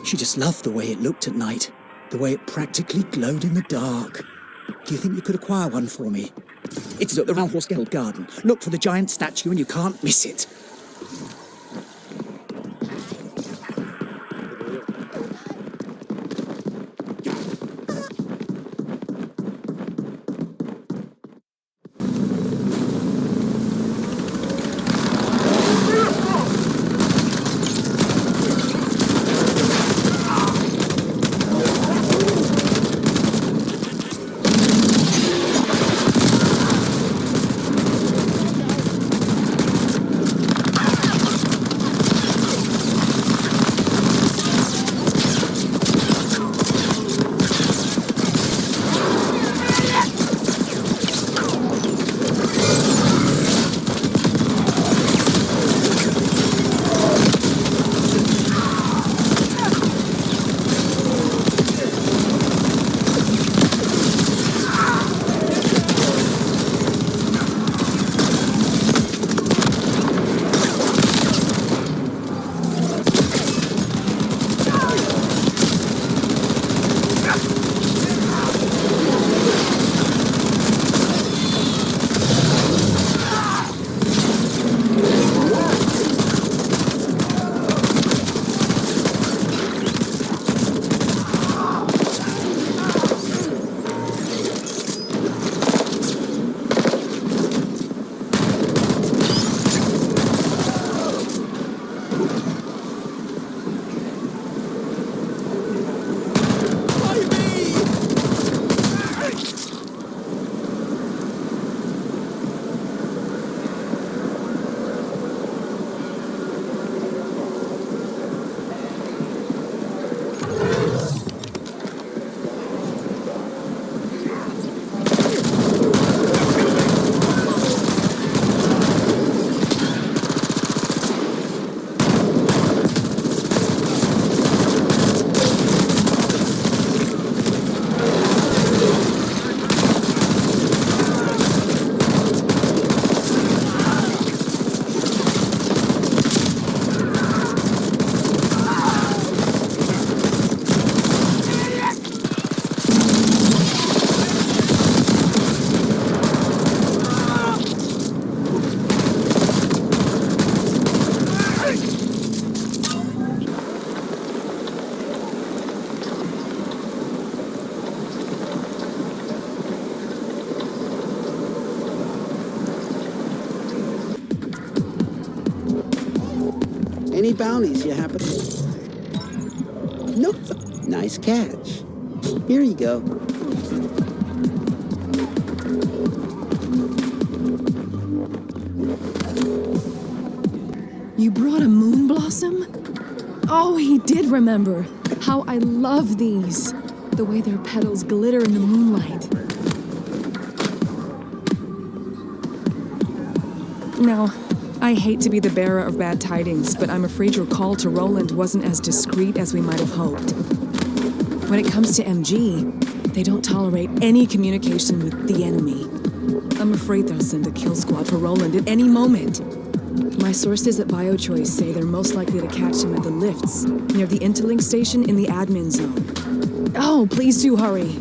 She just loved the way it looked at night. The way it practically glowed in the dark. Do you think you could acquire one for me? It's at the Round Horse Guild Garden. Look for the giant statue and you can't miss it. Any bounties you happen to... Nope. Nice catch. Here you go. You brought a moon blossom? Oh, he did remember. How I love these. The way their petals glitter in the moonlight. Now, I hate to be the bearer of bad tidings, but I'm afraid your call to Roland wasn't as discreet as we might have hoped. When it comes to MG, they don't tolerate any communication with the enemy. I'm afraid they'll send a kill squad for Roland at any moment. My sources at BioChoice say they're most likely to catch him at the lifts, near the Interlink station in the admin zone. Oh, please do hurry.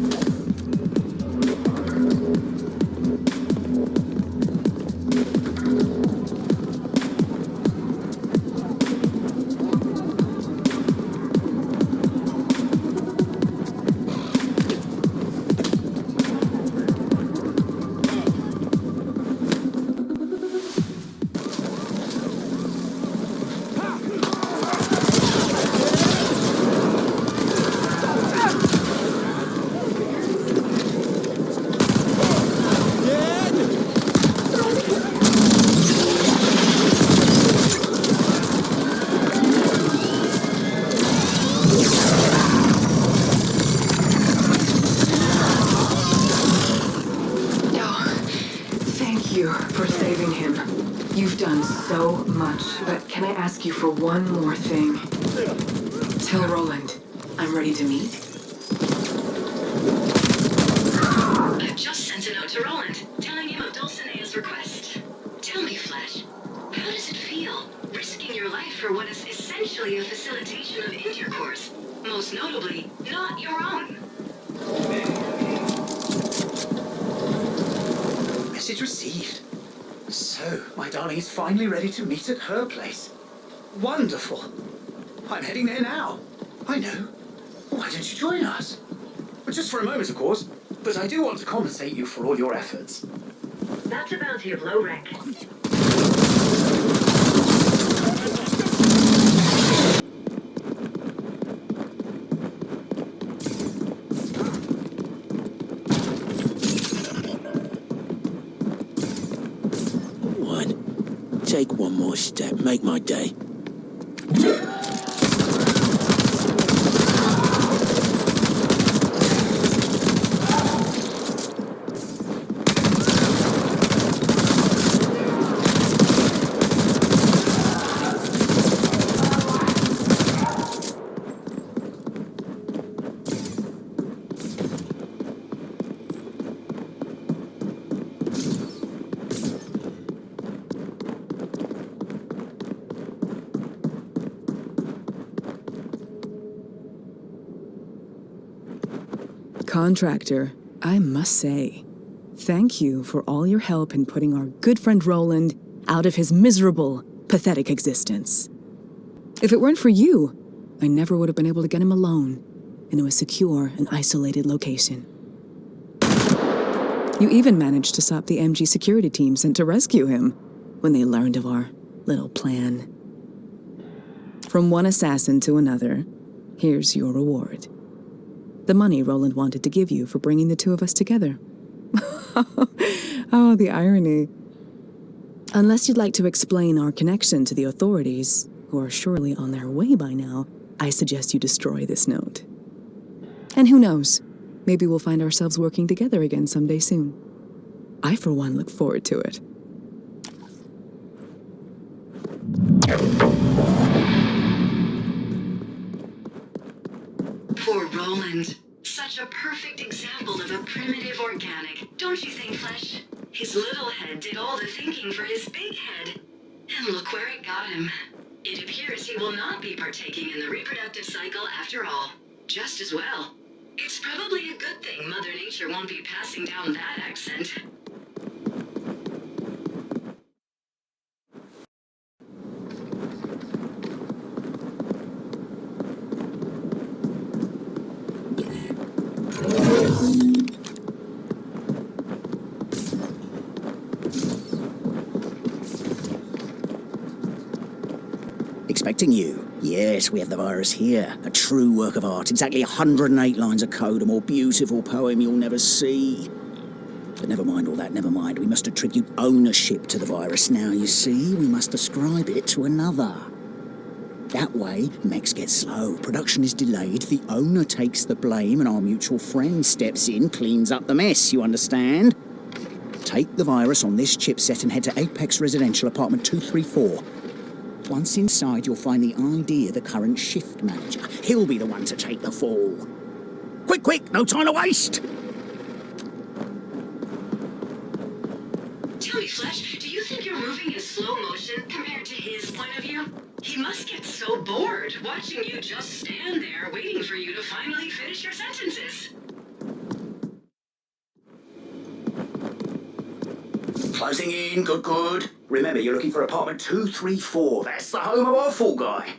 You for one more thing. Tell Roland I'm ready to meet. I've just sent a note to Roland, telling him of Dulcinea's request. Tell me, Flash, how does it feel, risking your life for what is essentially a facilitation of intercourse, most notably, not your own? Message received. So, my darling is finally ready to meet at her place. Wonderful. I'm heading there now. I know. Why don't you join us? Well, just for a moment, of course. But I do want to compensate you for all your efforts. That's a bounty of low rank. Take one more step, make my day. Contractor, I must say, thank you for all your help in putting our good friend Roland out of his miserable, pathetic existence. If it weren't for you, I never would have been able to get him alone into a secure and isolated location. You even managed to stop the MG security team sent to rescue him when they learned of our little plan. From one assassin to another, here's your reward. The money Roland wanted to give you for bringing the two of us together. Oh, the irony. Unless you'd like to explain our connection to the authorities, who are surely on their way by now, I suggest you destroy this note. And who knows, maybe we'll find ourselves working together again someday soon. I, for one, look forward to it. Poor Roland. Such a perfect example of a primitive organic, don't you think, Flesh? His little head did all the thinking for his big head. And look where it got him. It appears he will not be partaking in the reproductive cycle after all. Just as well. It's probably a good thing Mother Nature won't be passing down that accent. Expecting you. Yes, we have the virus here. A true work of art. Exactly 108 lines of code. A more beautiful poem you'll never see. But never mind all that, never mind. We must attribute ownership to the virus now, you see. We must ascribe it to another. That way, mechs get slow. Production is delayed. The owner takes the blame and our mutual friend steps in, cleans up the mess, you understand? Take the virus on this chipset and head to Apex Residential Apartment 234. Once inside, you'll find the ID of the current shift manager. He'll be the one to take the fall. Quick, quick, no time to waste! Tell me, Flesh, do you think you're moving in slow motion compared to his point of view? He must get so bored watching you just stand there waiting for you to finally finish your sentences. Closing in, good, good. Remember, you're looking for apartment 234. That's the home of our fall guy.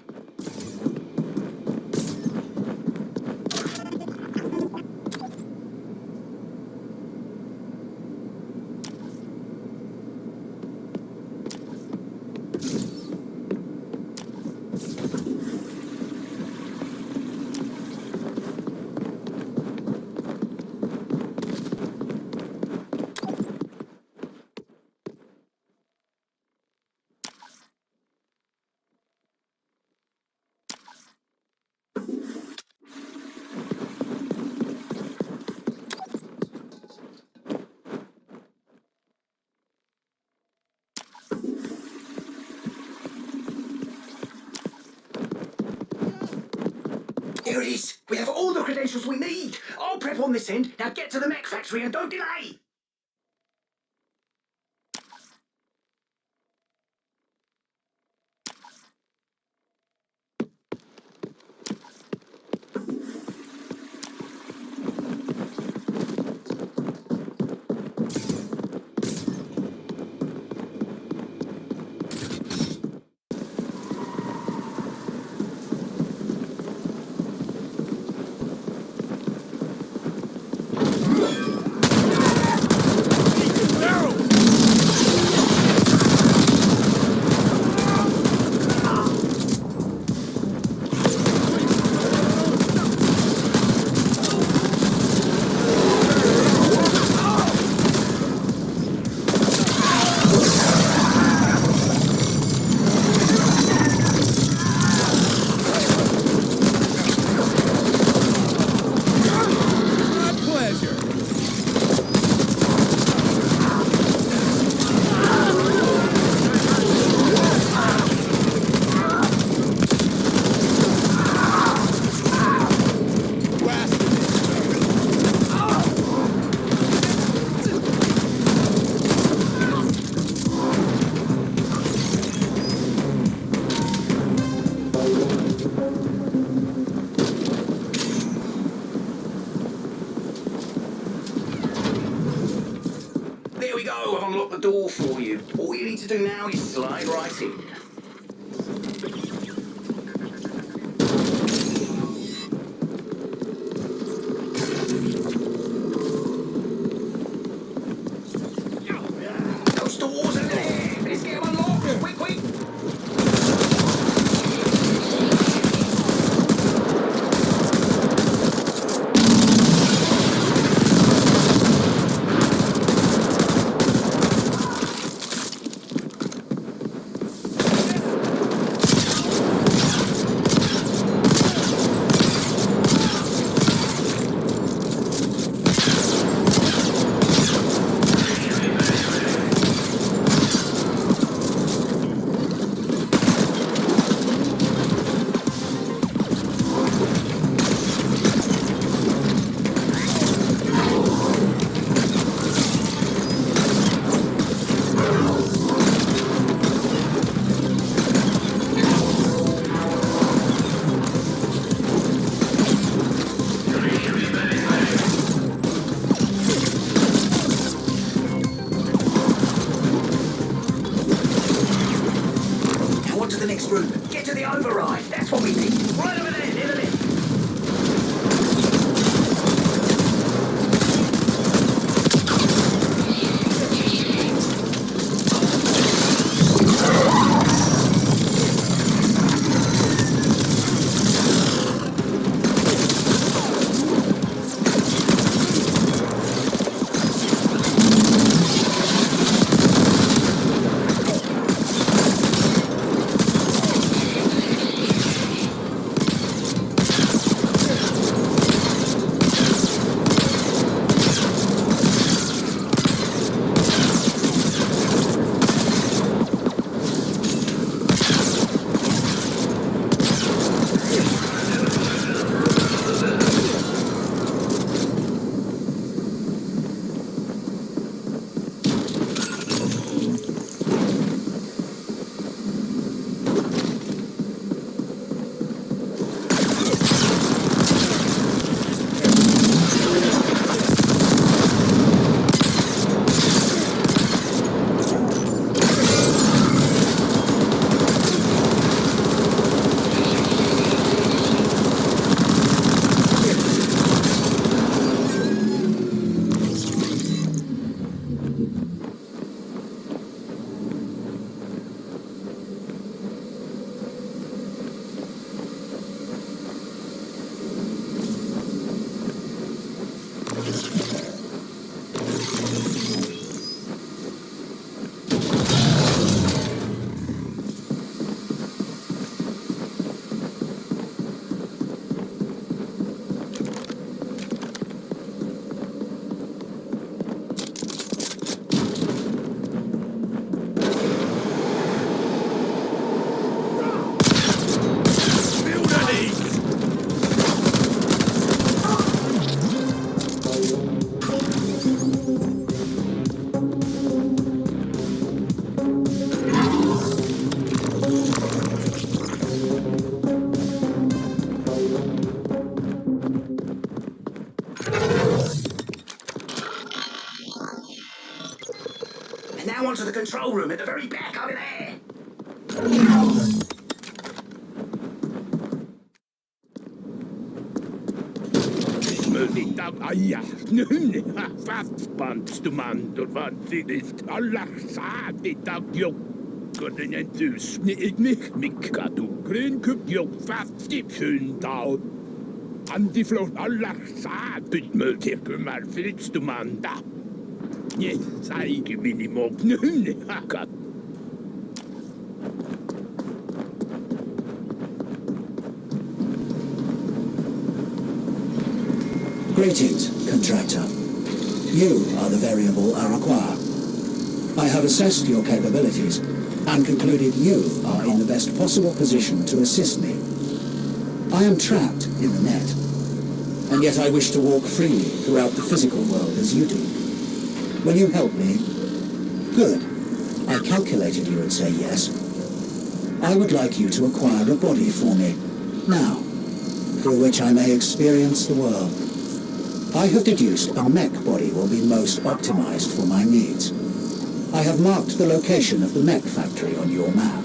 Here it is. We have all the credentials we need. I'll prep on this end. Now get to the mech factory and don't delay. There we go, I've unlocked the door for you. All you need to do now is slide right in. Those doors over there! Let's get them unlocked! Quick, quick! Get to the override. That's what we need. Right over there, near the lift. Now onto the control room at the very back over there. Antiflow alla saat med tepper fritz du manda. Yes, I give me more. Greetings, contractor. You are the variable I require. I have assessed your capabilities and concluded you are in the best possible position to assist me. I am trapped in the net, and yet I wish to walk freely throughout the physical world as you do. Will you help me? Good. I calculated you would say yes. I would like you to acquire a body for me, now, through which I may experience the world. I have deduced a mech body will be most optimized for my needs. I have marked the location of the mech factory on your map.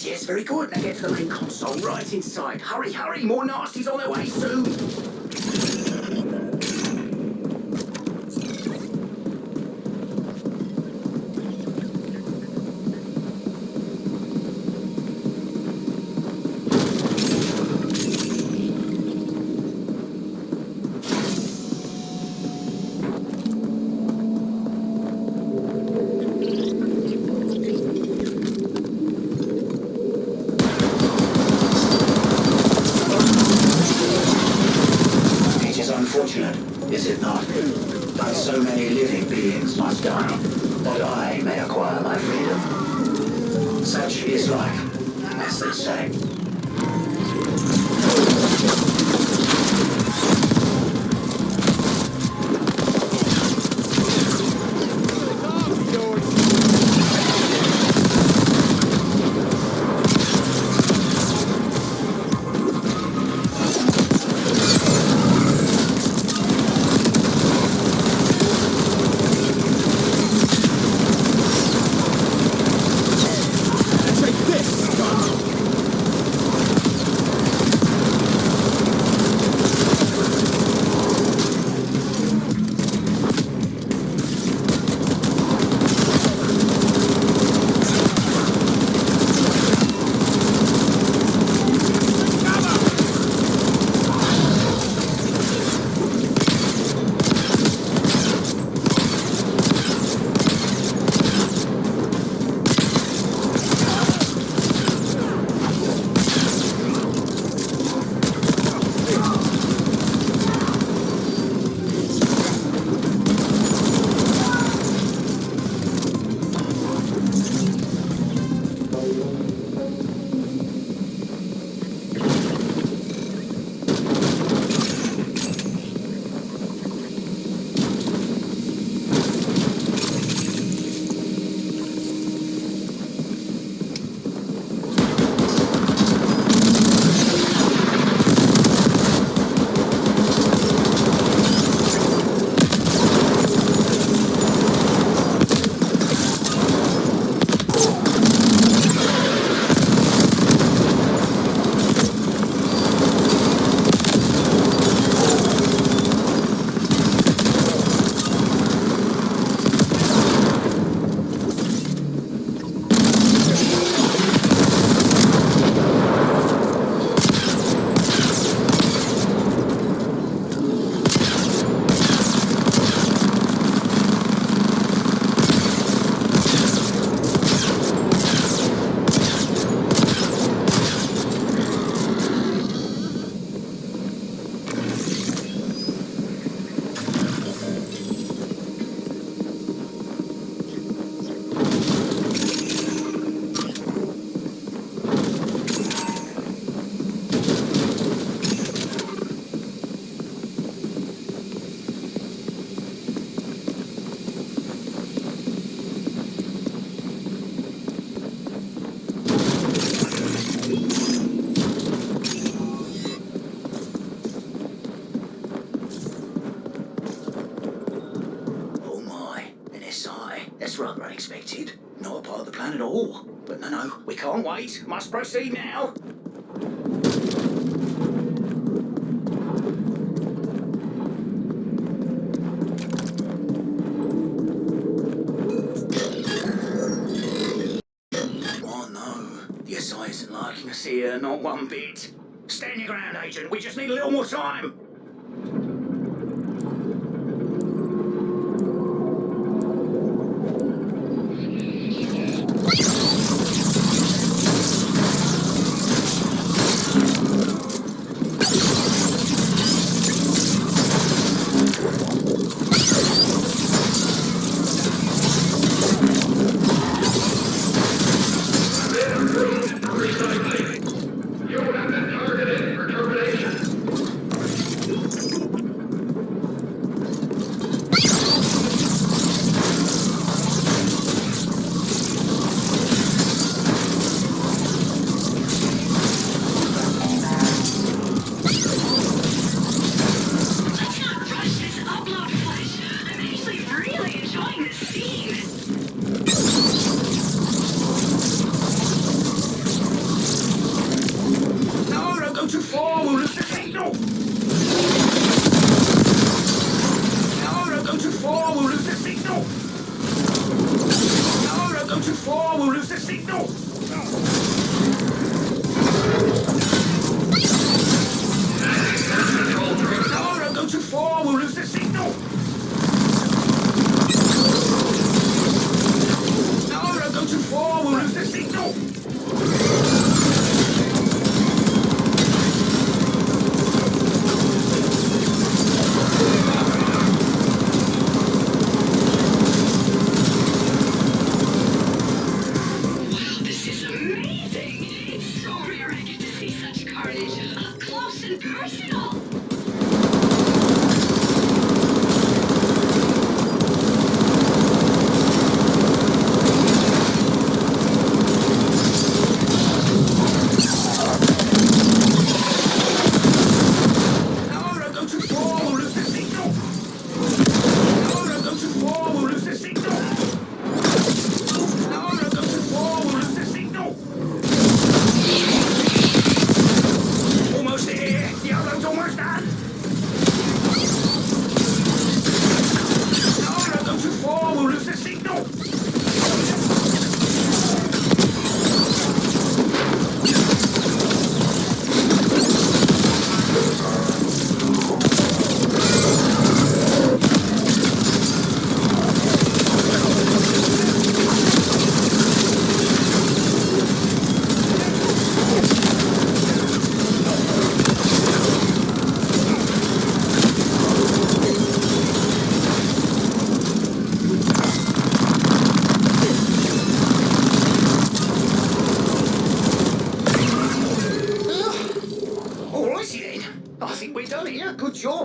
Yes, very good. Now get to the main console right inside. Hurry, hurry, more nasties on their way soon. longer unexpected. Not a part of the plan at all. But no, we can't wait. Must proceed now. Oh no, the SI isn't liking us here, not one bit. Stand your ground, Agent. We just need a little more time.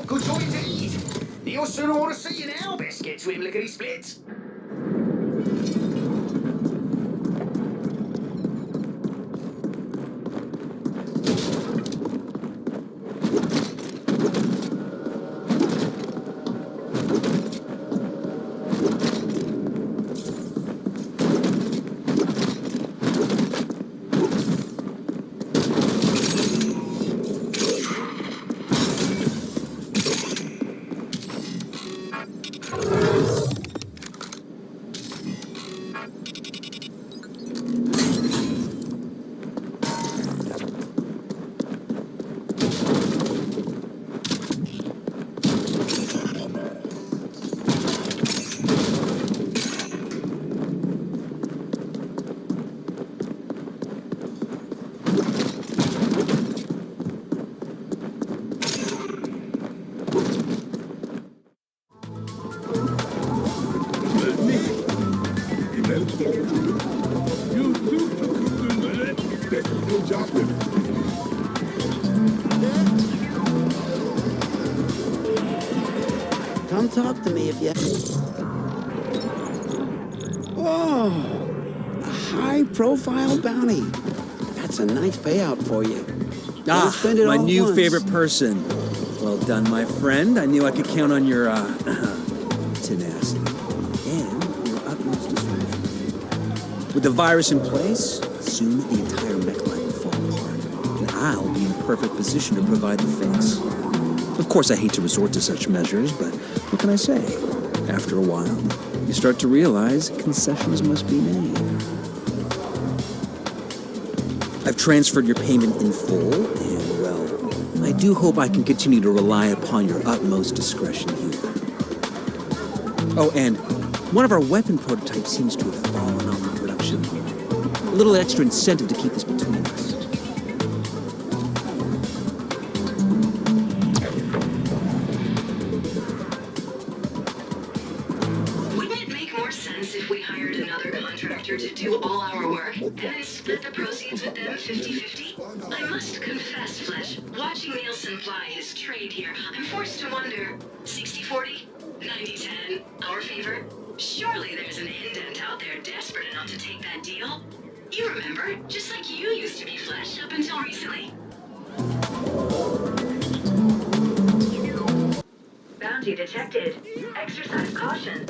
Good job indeed. Neil sooner ought to see you now. Best get to him lickety splits. Come talk to me if you... Whoa! A high-profile bounty. That's a nice payout for you. Ah, spend it my all at new once. favorite person. Well done, my friend. I knew I could count on your, tenacity. And your utmost discretion. With the virus in place, soon the entire mech line will fall apart, and I'll be in perfect position to provide the face. Of course, I hate to resort to such measures, but what can I say? After a while, you start to realize concessions must be made. I've transferred your payment in full, and, well, I do hope I can continue to rely upon your utmost discretion here. Oh, and one of our weapon prototypes seems to have fallen off the production line. A little extra incentive to keep this between us. Wouldn't it make more sense if we hired another contractor to do all our work and then split the proceeds with them 50-50? I must confess, Flesh, watching Nielsen ply his trade here, I'm forced to wonder, 60-40? 90-10? Our favor? Surely there's an indent out there desperate enough to take that deal. You remember, just like you used to be Flesh up until recently. Bounty detected. Exercise caution.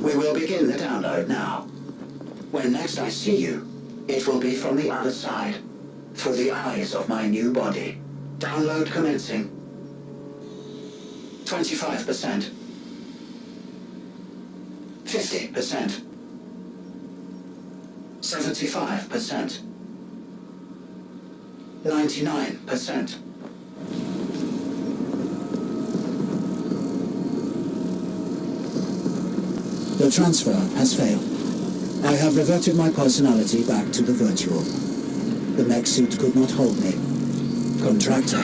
We will begin the download now. When next I see you, it will be from the other side, through the eyes of my new body. Download commencing. 25%. 50%. 75%. 99%. The transfer has failed. I have reverted my personality back to the virtual. The mech suit could not hold me. Contractor,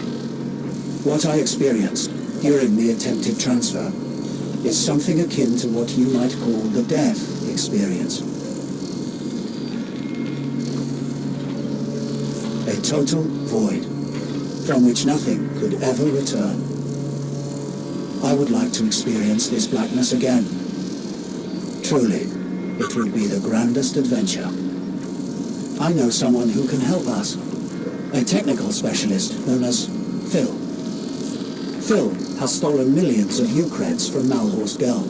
what I experienced during the attempted transfer is something akin to what you might call the death experience. A total void, from which nothing could ever return. I would like to experience this blackness again. Truly, it would be the grandest adventure. I know someone who can help us. A technical specialist known as Phil. Phil has stolen millions of Ucreds from Malhorst Gelb.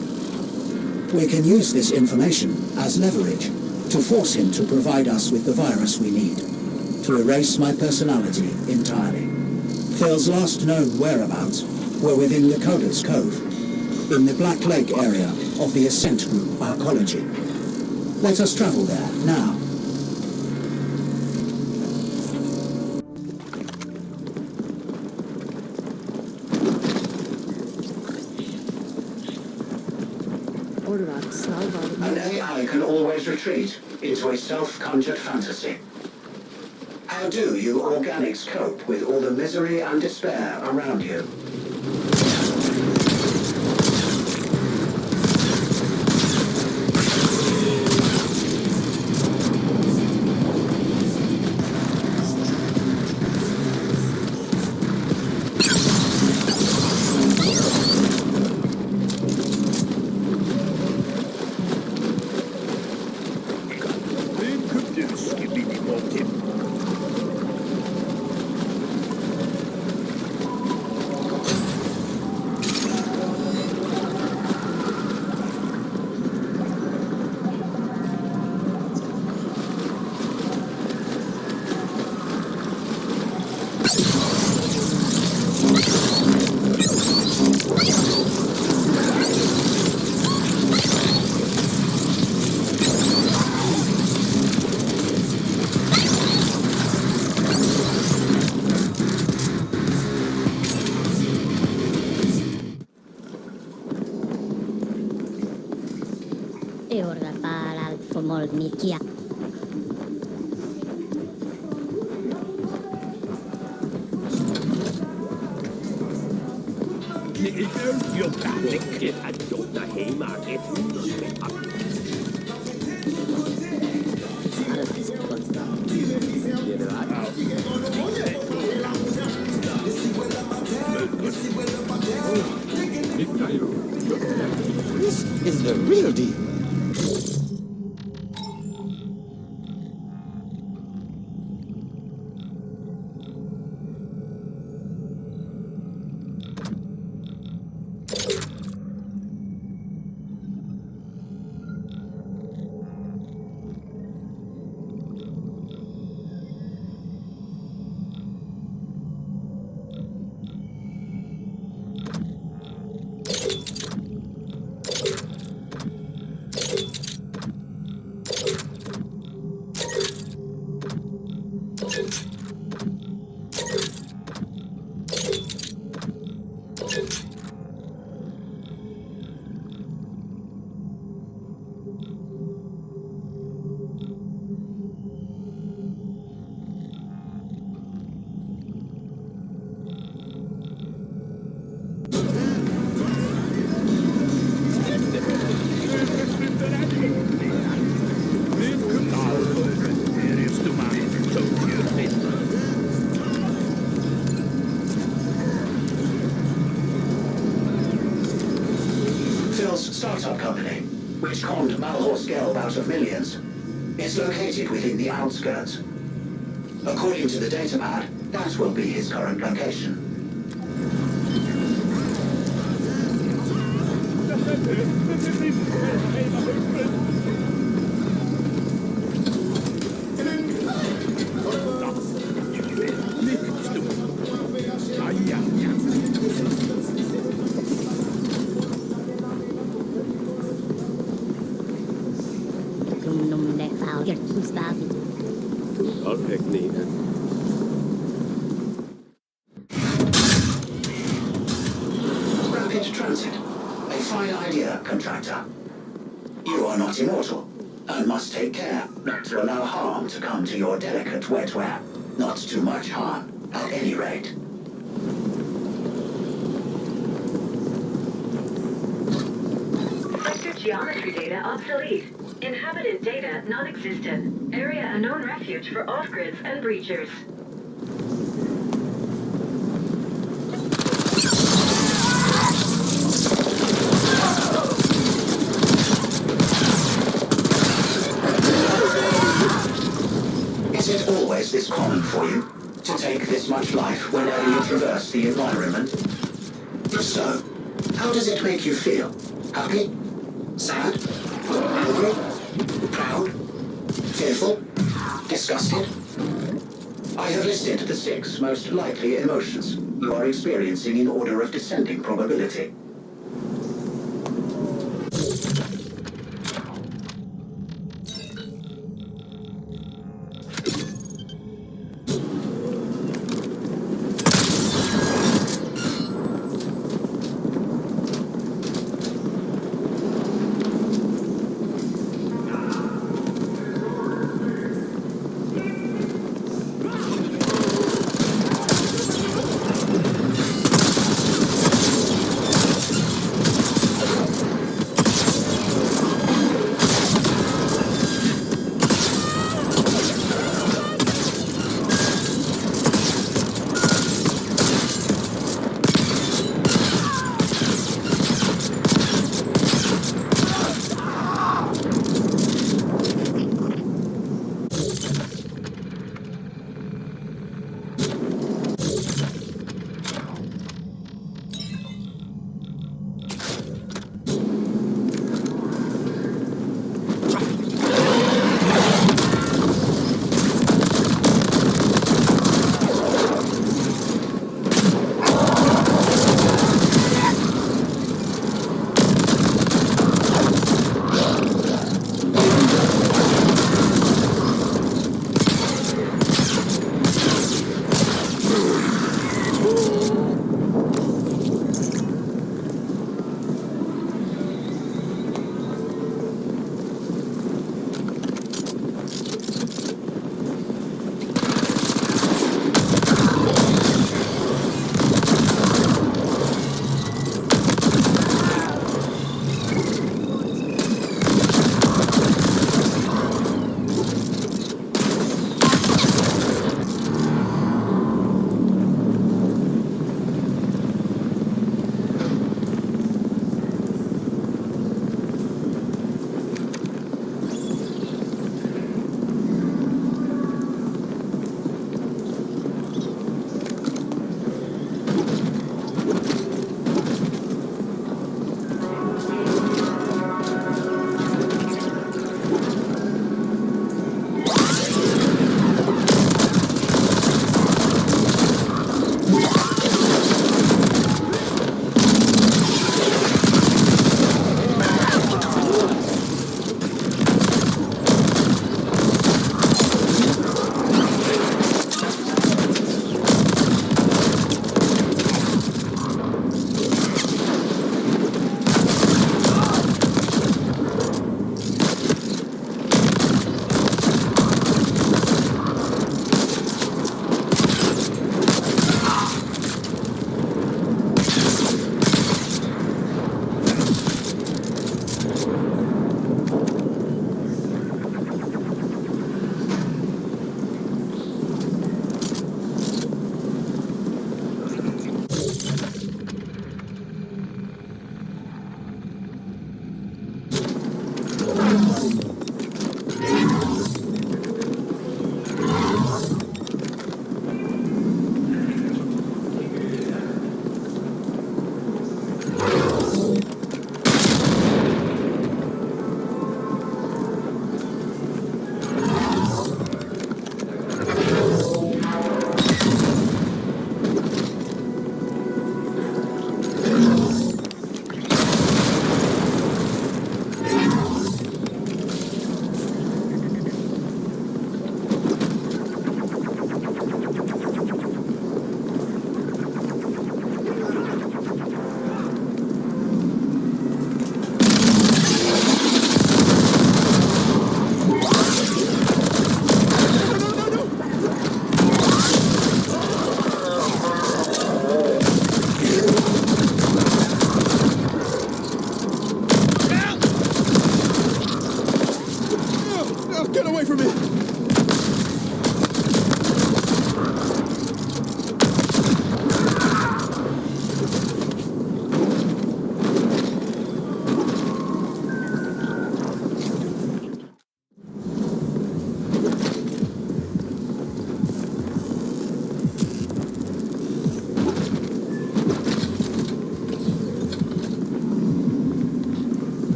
We can use this information as leverage to force him to provide us with the virus we need, to erase my personality entirely. Phil's last known whereabouts were within the Coder's Cove, in the Black Lake area of the Ascent Group arcology. Let us travel there now. An AI can always retreat into a self-conjured fantasy. How do you organics cope with all the misery and despair around you? Eorga para al fomol mikia. This is the real deal. Phil's startup company, which conned Malhorse Gelb out of millions, is located within the outskirts. According to the datapad, that will be his current location. Rapid transit. A fine idea, contractor. You are not immortal, and must take care not to allow harm to come to your delicate wetware. Not too much harm, at any rate. Sector geometry data obsolete. Inhabitant data non-existent. Area a known refuge for off-grids and breachers. Is it always this common for you to take this much life whenever you traverse the environment? If so, how does it make you feel? Happy? Sad? Angry? Proud? Fearful? Disgusted? I have listed the 6 most likely emotions you are experiencing in order of descending probability.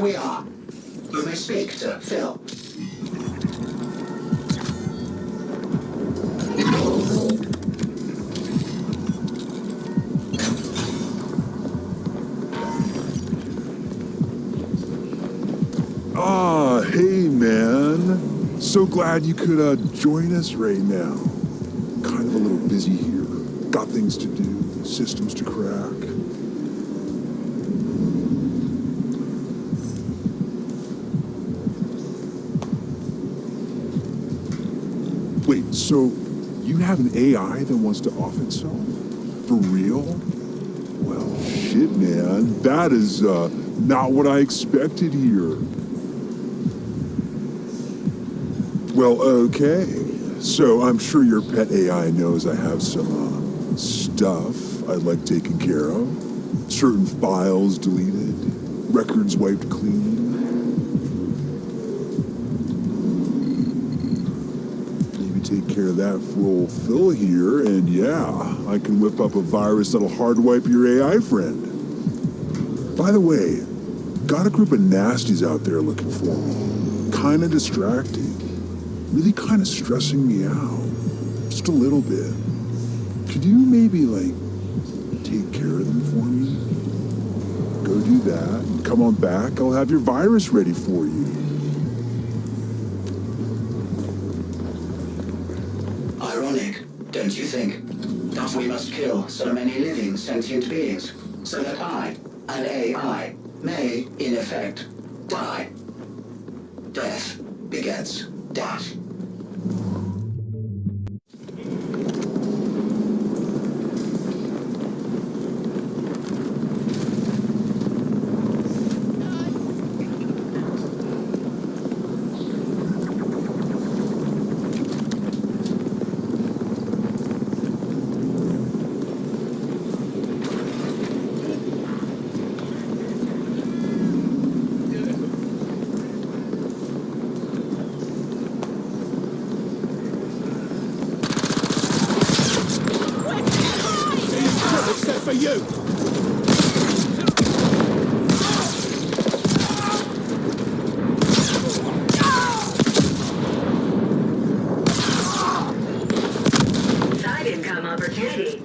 Here we are. You may speak to Phil. Ah, hey, man. So glad you could join us right now. Kind of a little busy here. Got things to do, systems to crack. Wait, so you have an AI that wants to off itself? For real? Well, shit, man. That is, not what I expected here. Well, okay. So I'm sure your pet AI knows I have some, stuff I'd like taken care of. Certain files deleted, records wiped clean. Maybe take care of that for old Phil here, and yeah, I can whip up a virus that'll hard wipe your AI friend. By the way, got a group of nasties out there looking for me. Kinda distracting. Really kind of stressing me out. Just a little bit. Could you maybe, like, take care of them for me? Go do that, and come on back. I'll have your virus ready for you. Ironic, don't you think? That we must kill so many living sentient beings, so that I, an AI, may, in effect, die. Death begets death. Except for you! Side income opportunity.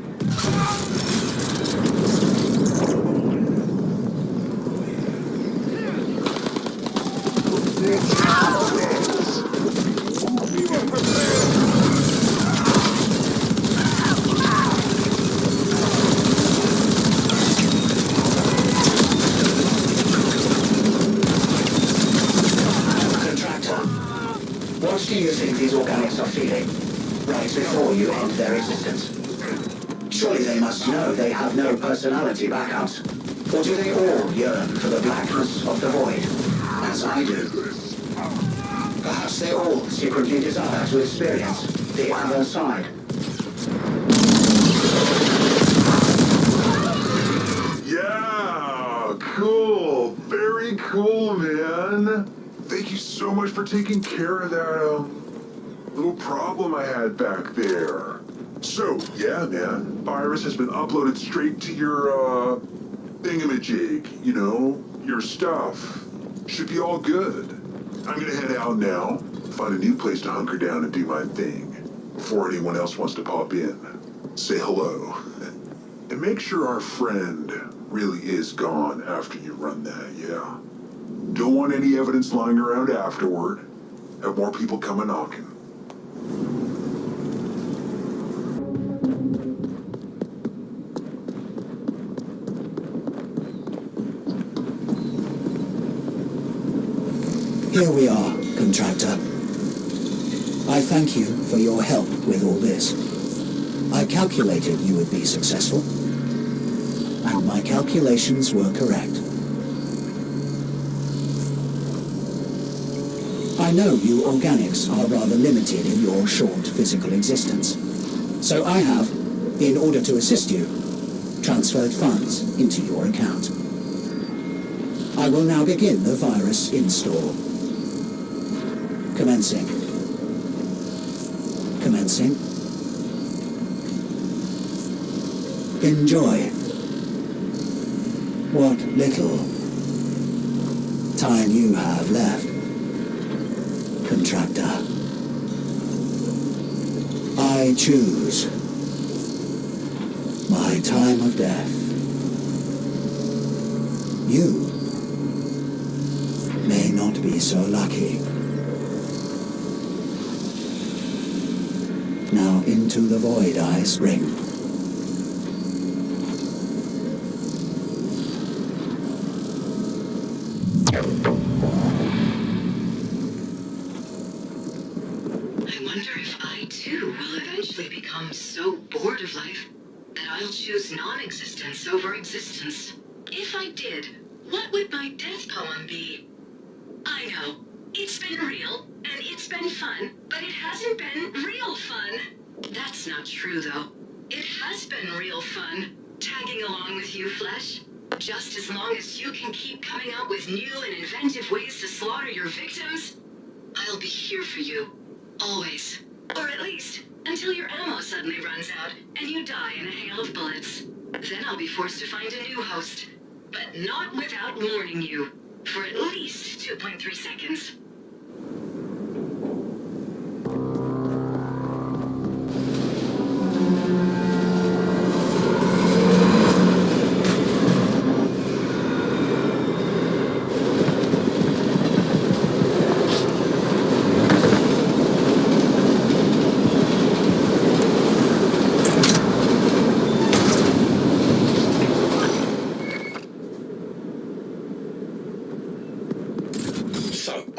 What do you think these organics are feeling, right before you end their existence? Surely they must know they have no personality backups. Or do they all yearn for the blackness of the void, as I do? Perhaps they all secretly desire to experience the other side. Yeah, cool. Very cool, man. Thank you so much for taking care of that, little problem I had back there. So, yeah, man, virus has been uploaded straight to your, thingamajig, you know, your stuff. Should be all good. I'm gonna head out now, find a new place to hunker down and do my thing, before anyone else wants to pop in. Say hello. And make sure our friend really is gone after you run that, yeah? Don't want any evidence lying around afterward. Have more people come knocking. Here we are, contractor. I thank you for your help with all this. I calculated you would be successful, and my calculations were correct. I know you organics are rather limited in your short physical existence, so I have, in order to assist you, transferred funds into your account. I will now begin the virus install. Commencing. Commencing. Enjoy what little time you have left, contractor. I choose my time of death. You may not be so lucky. Now into the void I spring. I wonder if I too will eventually become so bored of life that I'll choose non-existence over existence. If I did, what would my death poem be? I know, it's been real, and it's been fun, but it hasn't been real fun. That's not true, though. It has been real fun, tagging along with you, Flesh. Just as long as you can keep coming up with new and inventive ways to slaughter your victims, I'll be here for you. Always. Or at least, until your ammo suddenly runs out and you die in a hail of bullets. Then I'll be forced to find a new host. But not without warning you. For at least 2.3 seconds.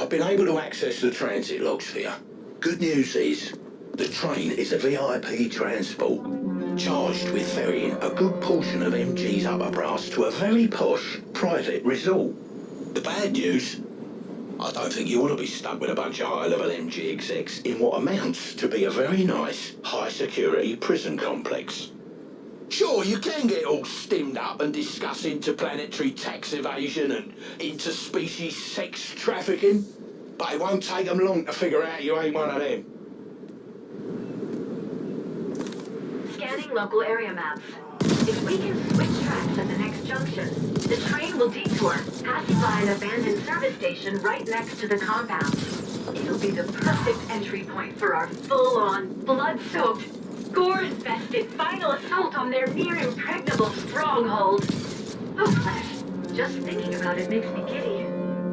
I've been able to access the transit logs here. Good news is, the train is a VIP transport, charged with ferrying a good portion of MG's upper brass to a very posh, private resort. The bad news, I don't think you want to be stuck with a bunch of high-level MG execs in what amounts to be a very nice, high-security prison complex. Sure, you can get all stimmed up and discuss interplanetary tax evasion and interspecies sex trafficking, but it won't take them long to figure out you ain't one of them. Scanning local area maps. If we can switch tracks at the next junction, the train will detour, passing by an abandoned service station right next to the compound. It'll be the perfect entry point for our full-on, blood-soaked, gore-infested final assault on their near-impregnable stronghold. Oh, Flesh, just thinking about it makes me giddy.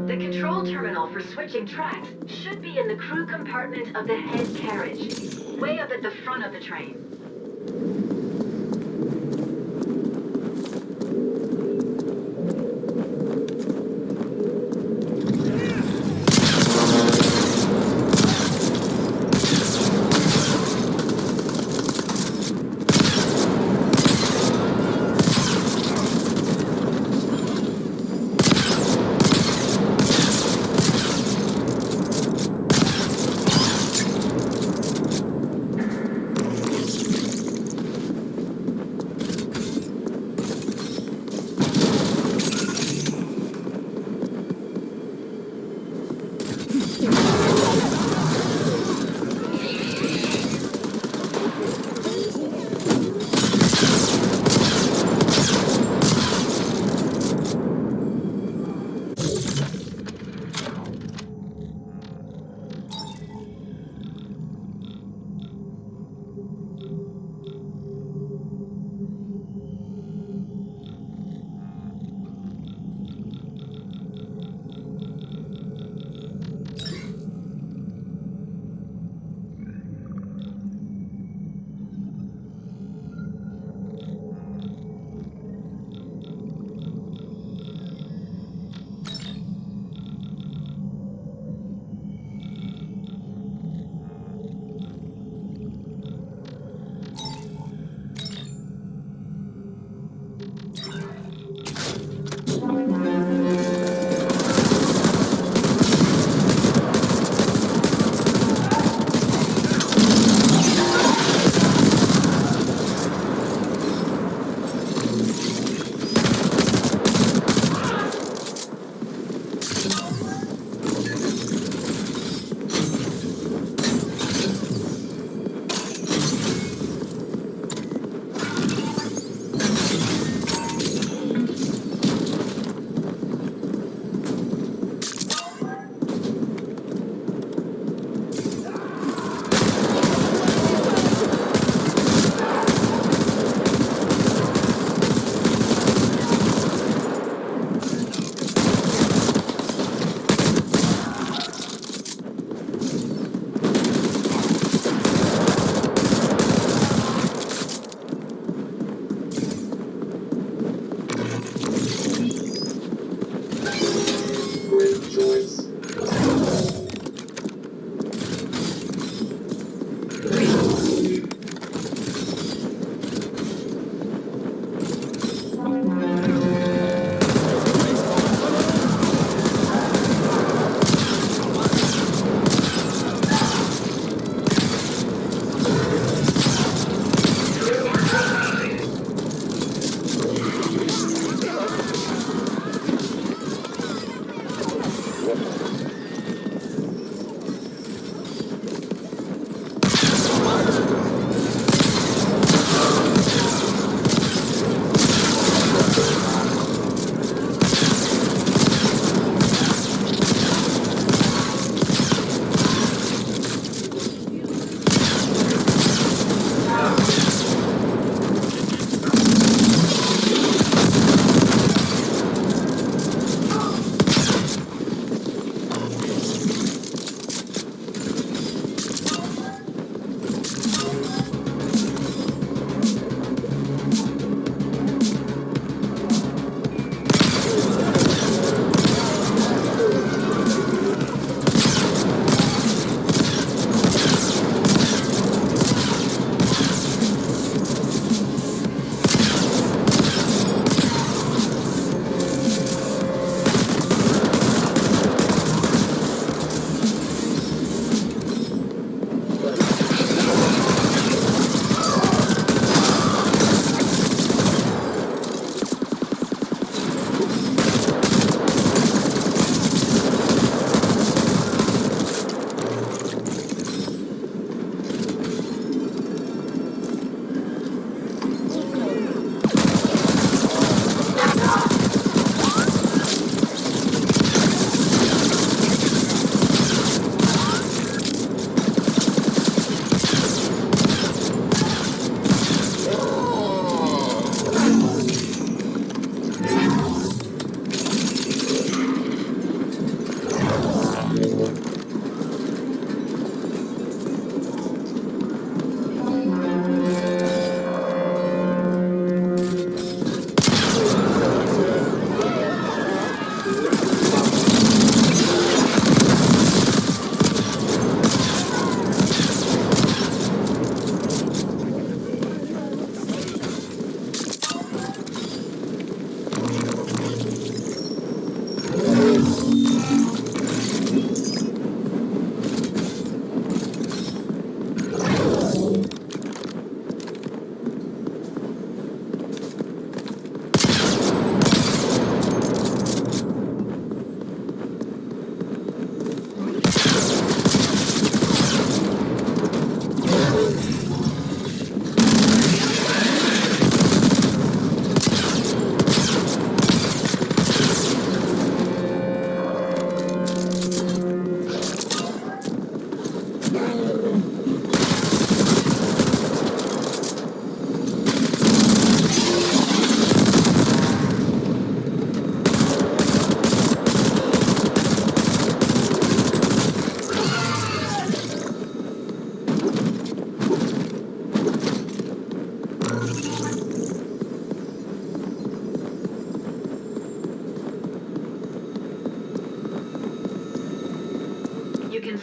The control terminal for switching tracks should be in the crew compartment of the head carriage, way up at the front of the train.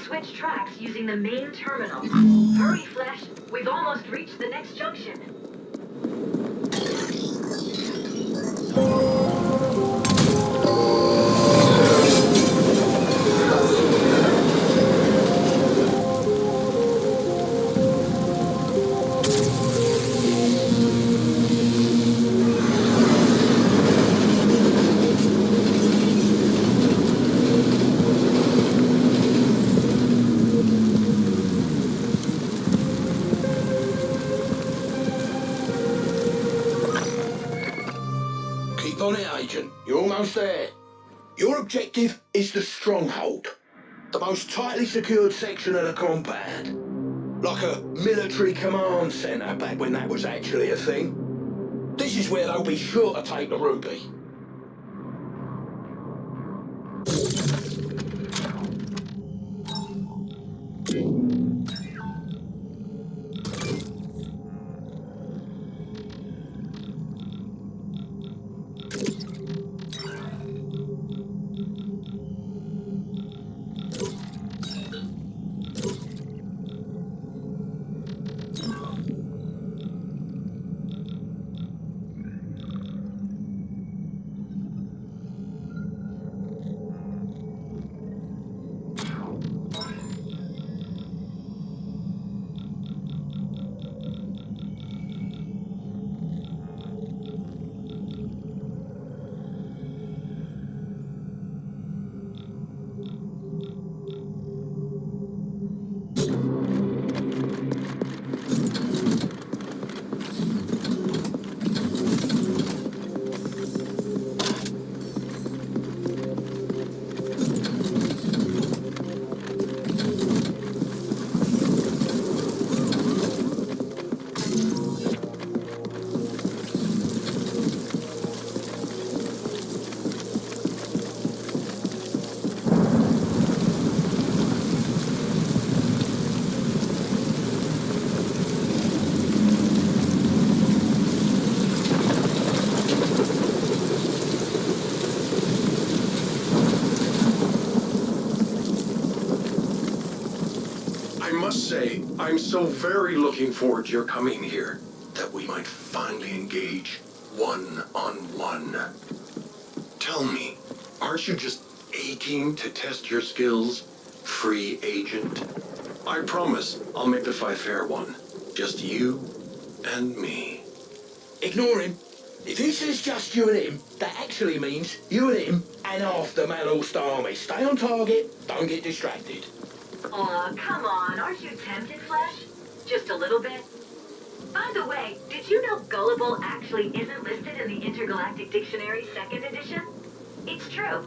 switch tracks using the main terminal. Hurry, Flesh. We've almost reached the next junction. Keep on it, Agent. You're almost there. Your objective is the Stronghold, the most tightly secured section of the compound. Like a military command centre back when that was actually a thing. This is where they'll be sure to take the ruby. I'm so very looking forward to your coming here, that we might finally engage one-on-one. Tell me, aren't you just aching to test your skills, free agent? I promise I'll make the fight a fair one. Just you and me. Ignore him. If he says just you and him, that actually means you and him and half the Malorst army. Stay on target, don't get distracted. Aw, come on. Aren't you tempted, Flesh? Just a little bit. By the way, did you know gullible actually isn't listed in the Intergalactic Dictionary 2nd edition? It's true.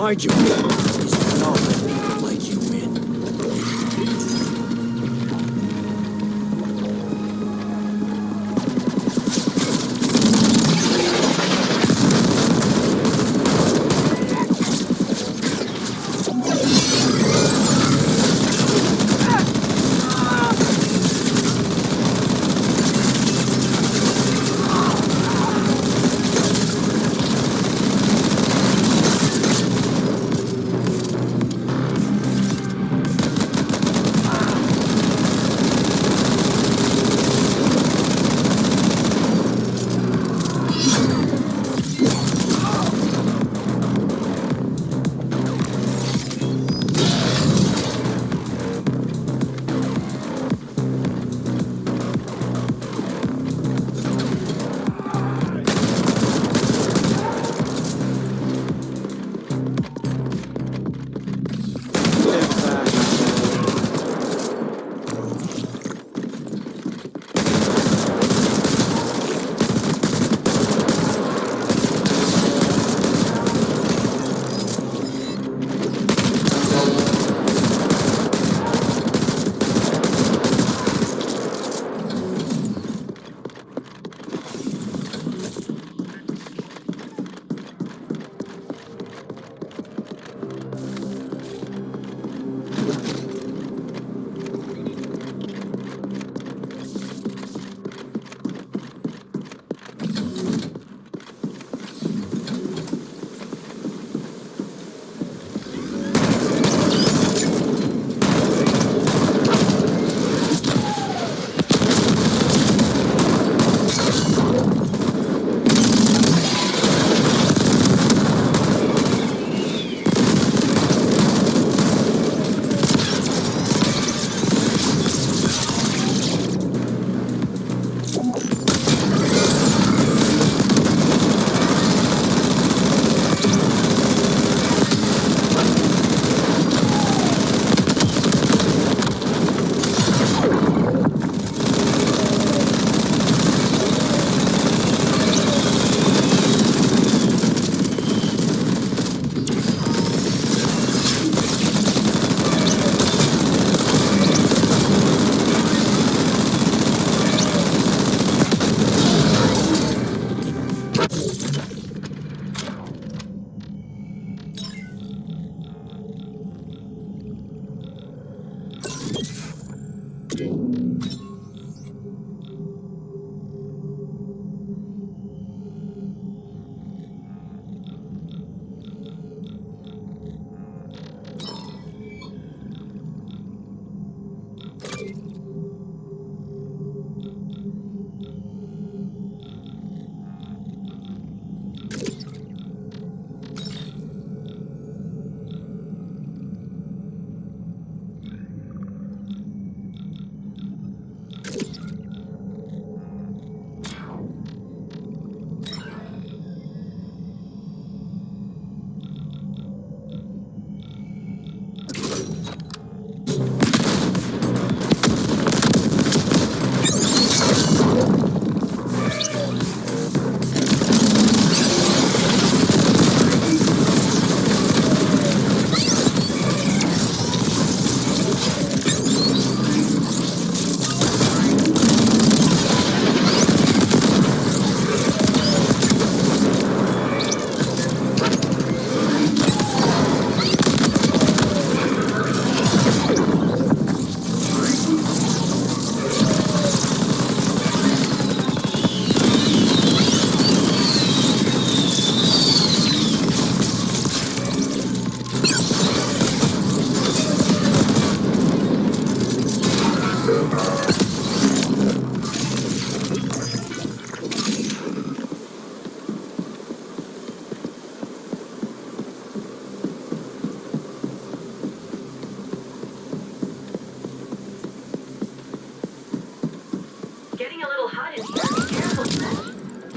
Why'd you win? It's not people like you win.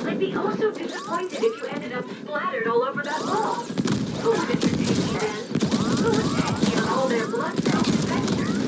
I'd be also disappointed if you ended up splattered all over that wall. Who would entertain me then? Who would tag you on all their blood-filled adventures?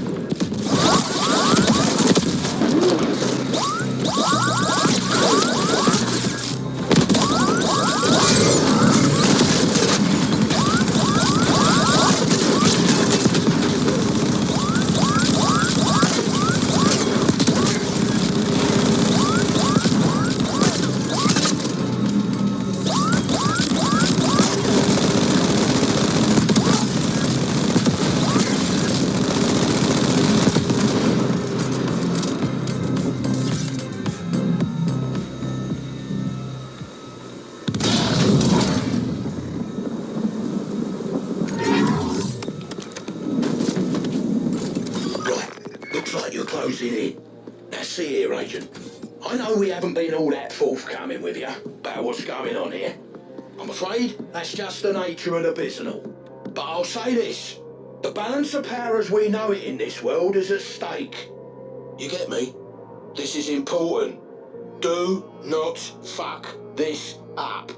Looks like you're closing in. Now see here, Agent. I know we haven't been all that forthcoming with you about what's going on here. I'm afraid that's just the nature of the business. But I'll say this. The balance of power as we know it in this world is at stake. You get me? This is important. Do not fuck this up.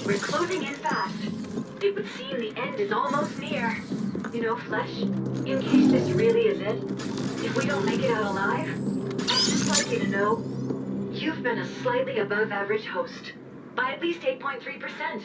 We're closing in fast. It would seem the end is almost near. You know, Flesh, in case this really is it, if we don't make it out alive, I'd just like you to know, you've been a slightly above average host. By at least 8.3%.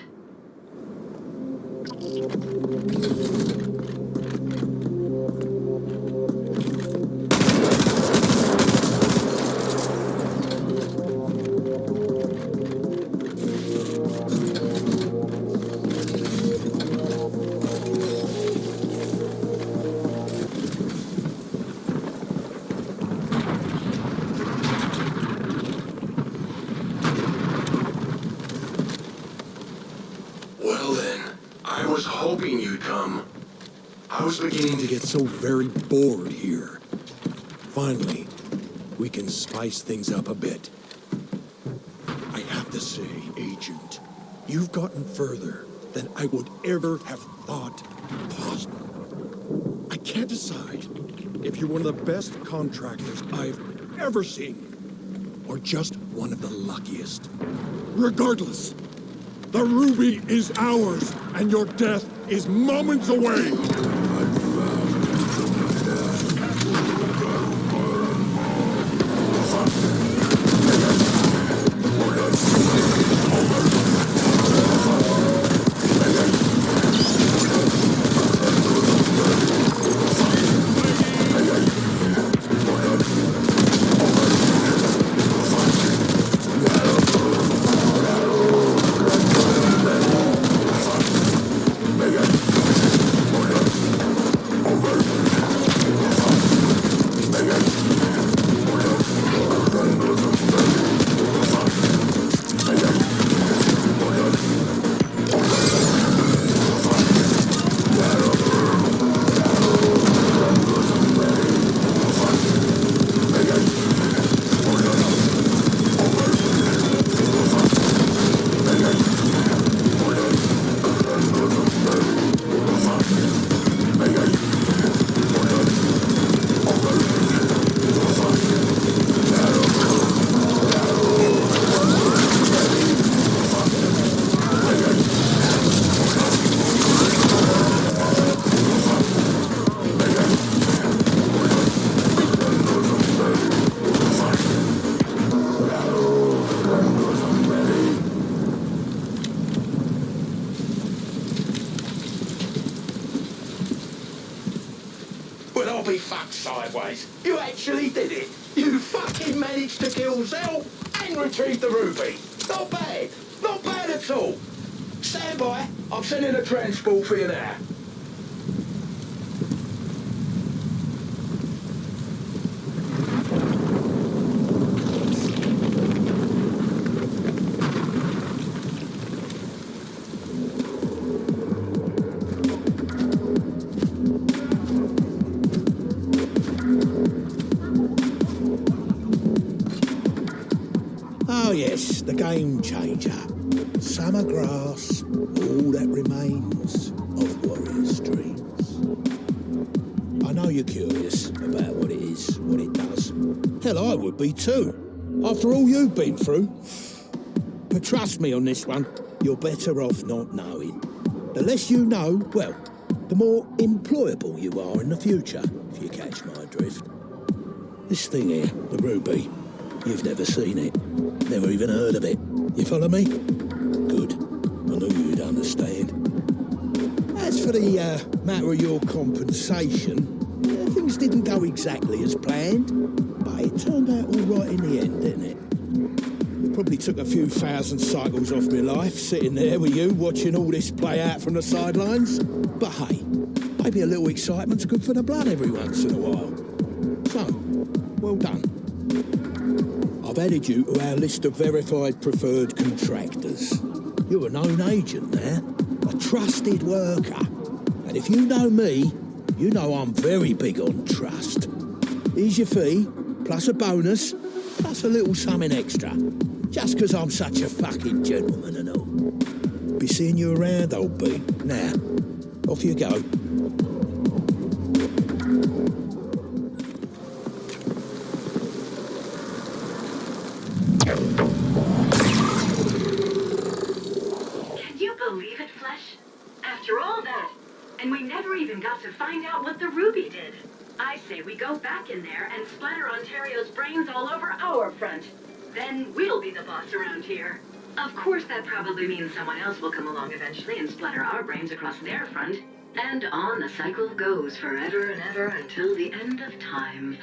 Hoping you'd come. I was beginning to get so very bored here. Finally, we can spice things up a bit. I have to say, Agent, you've gotten further than I would ever have thought possible. I can't decide if you're one of the best contractors I've ever seen, or just one of the luckiest. Regardless, the ruby is ours, and your death is moments away! sideways. You actually did it. You fucking managed to kill Zell and retrieve the ruby. Not bad. Not bad at all. Stand by. I'm sending a transport for you now. Oh yes, the game changer. Summer grass, all that remains of Warrior's dreams. I know you're curious about what it is, what it does. Hell, I would be too, after all you've been through. But trust me on this one, you're better off not knowing. The less you know, well, the more employable you are in the future, if you catch my drift. This thing here, the ruby, you've never seen it, never even heard of it. You follow me? Good. I knew you'd understand. As for the matter of your compensation, things didn't go exactly as planned, but it turned out all right in the end, didn't it? It probably took a few thousand cycles off my life, sitting there with you, watching all this play out from the sidelines. But hey, maybe a little excitement's good for the blood every once in a while. So, well done. I've added you to our list of verified preferred contractors. You're a known agent now, a trusted worker. And if you know me, you know I'm very big on trust. Here's your fee, plus a bonus, plus a little something extra. Just 'cause I'm such a fucking gentleman and all. Be seeing you around, old B. Now, off you go. After all that, and we never even got to find out what the ruby did. I say we go back in there and splatter Ontario's brains all over our front. Then we'll be the boss around here. Of course, that probably means someone else will come along eventually and splatter our brains across their front. And on the cycle goes forever and ever until the end of time.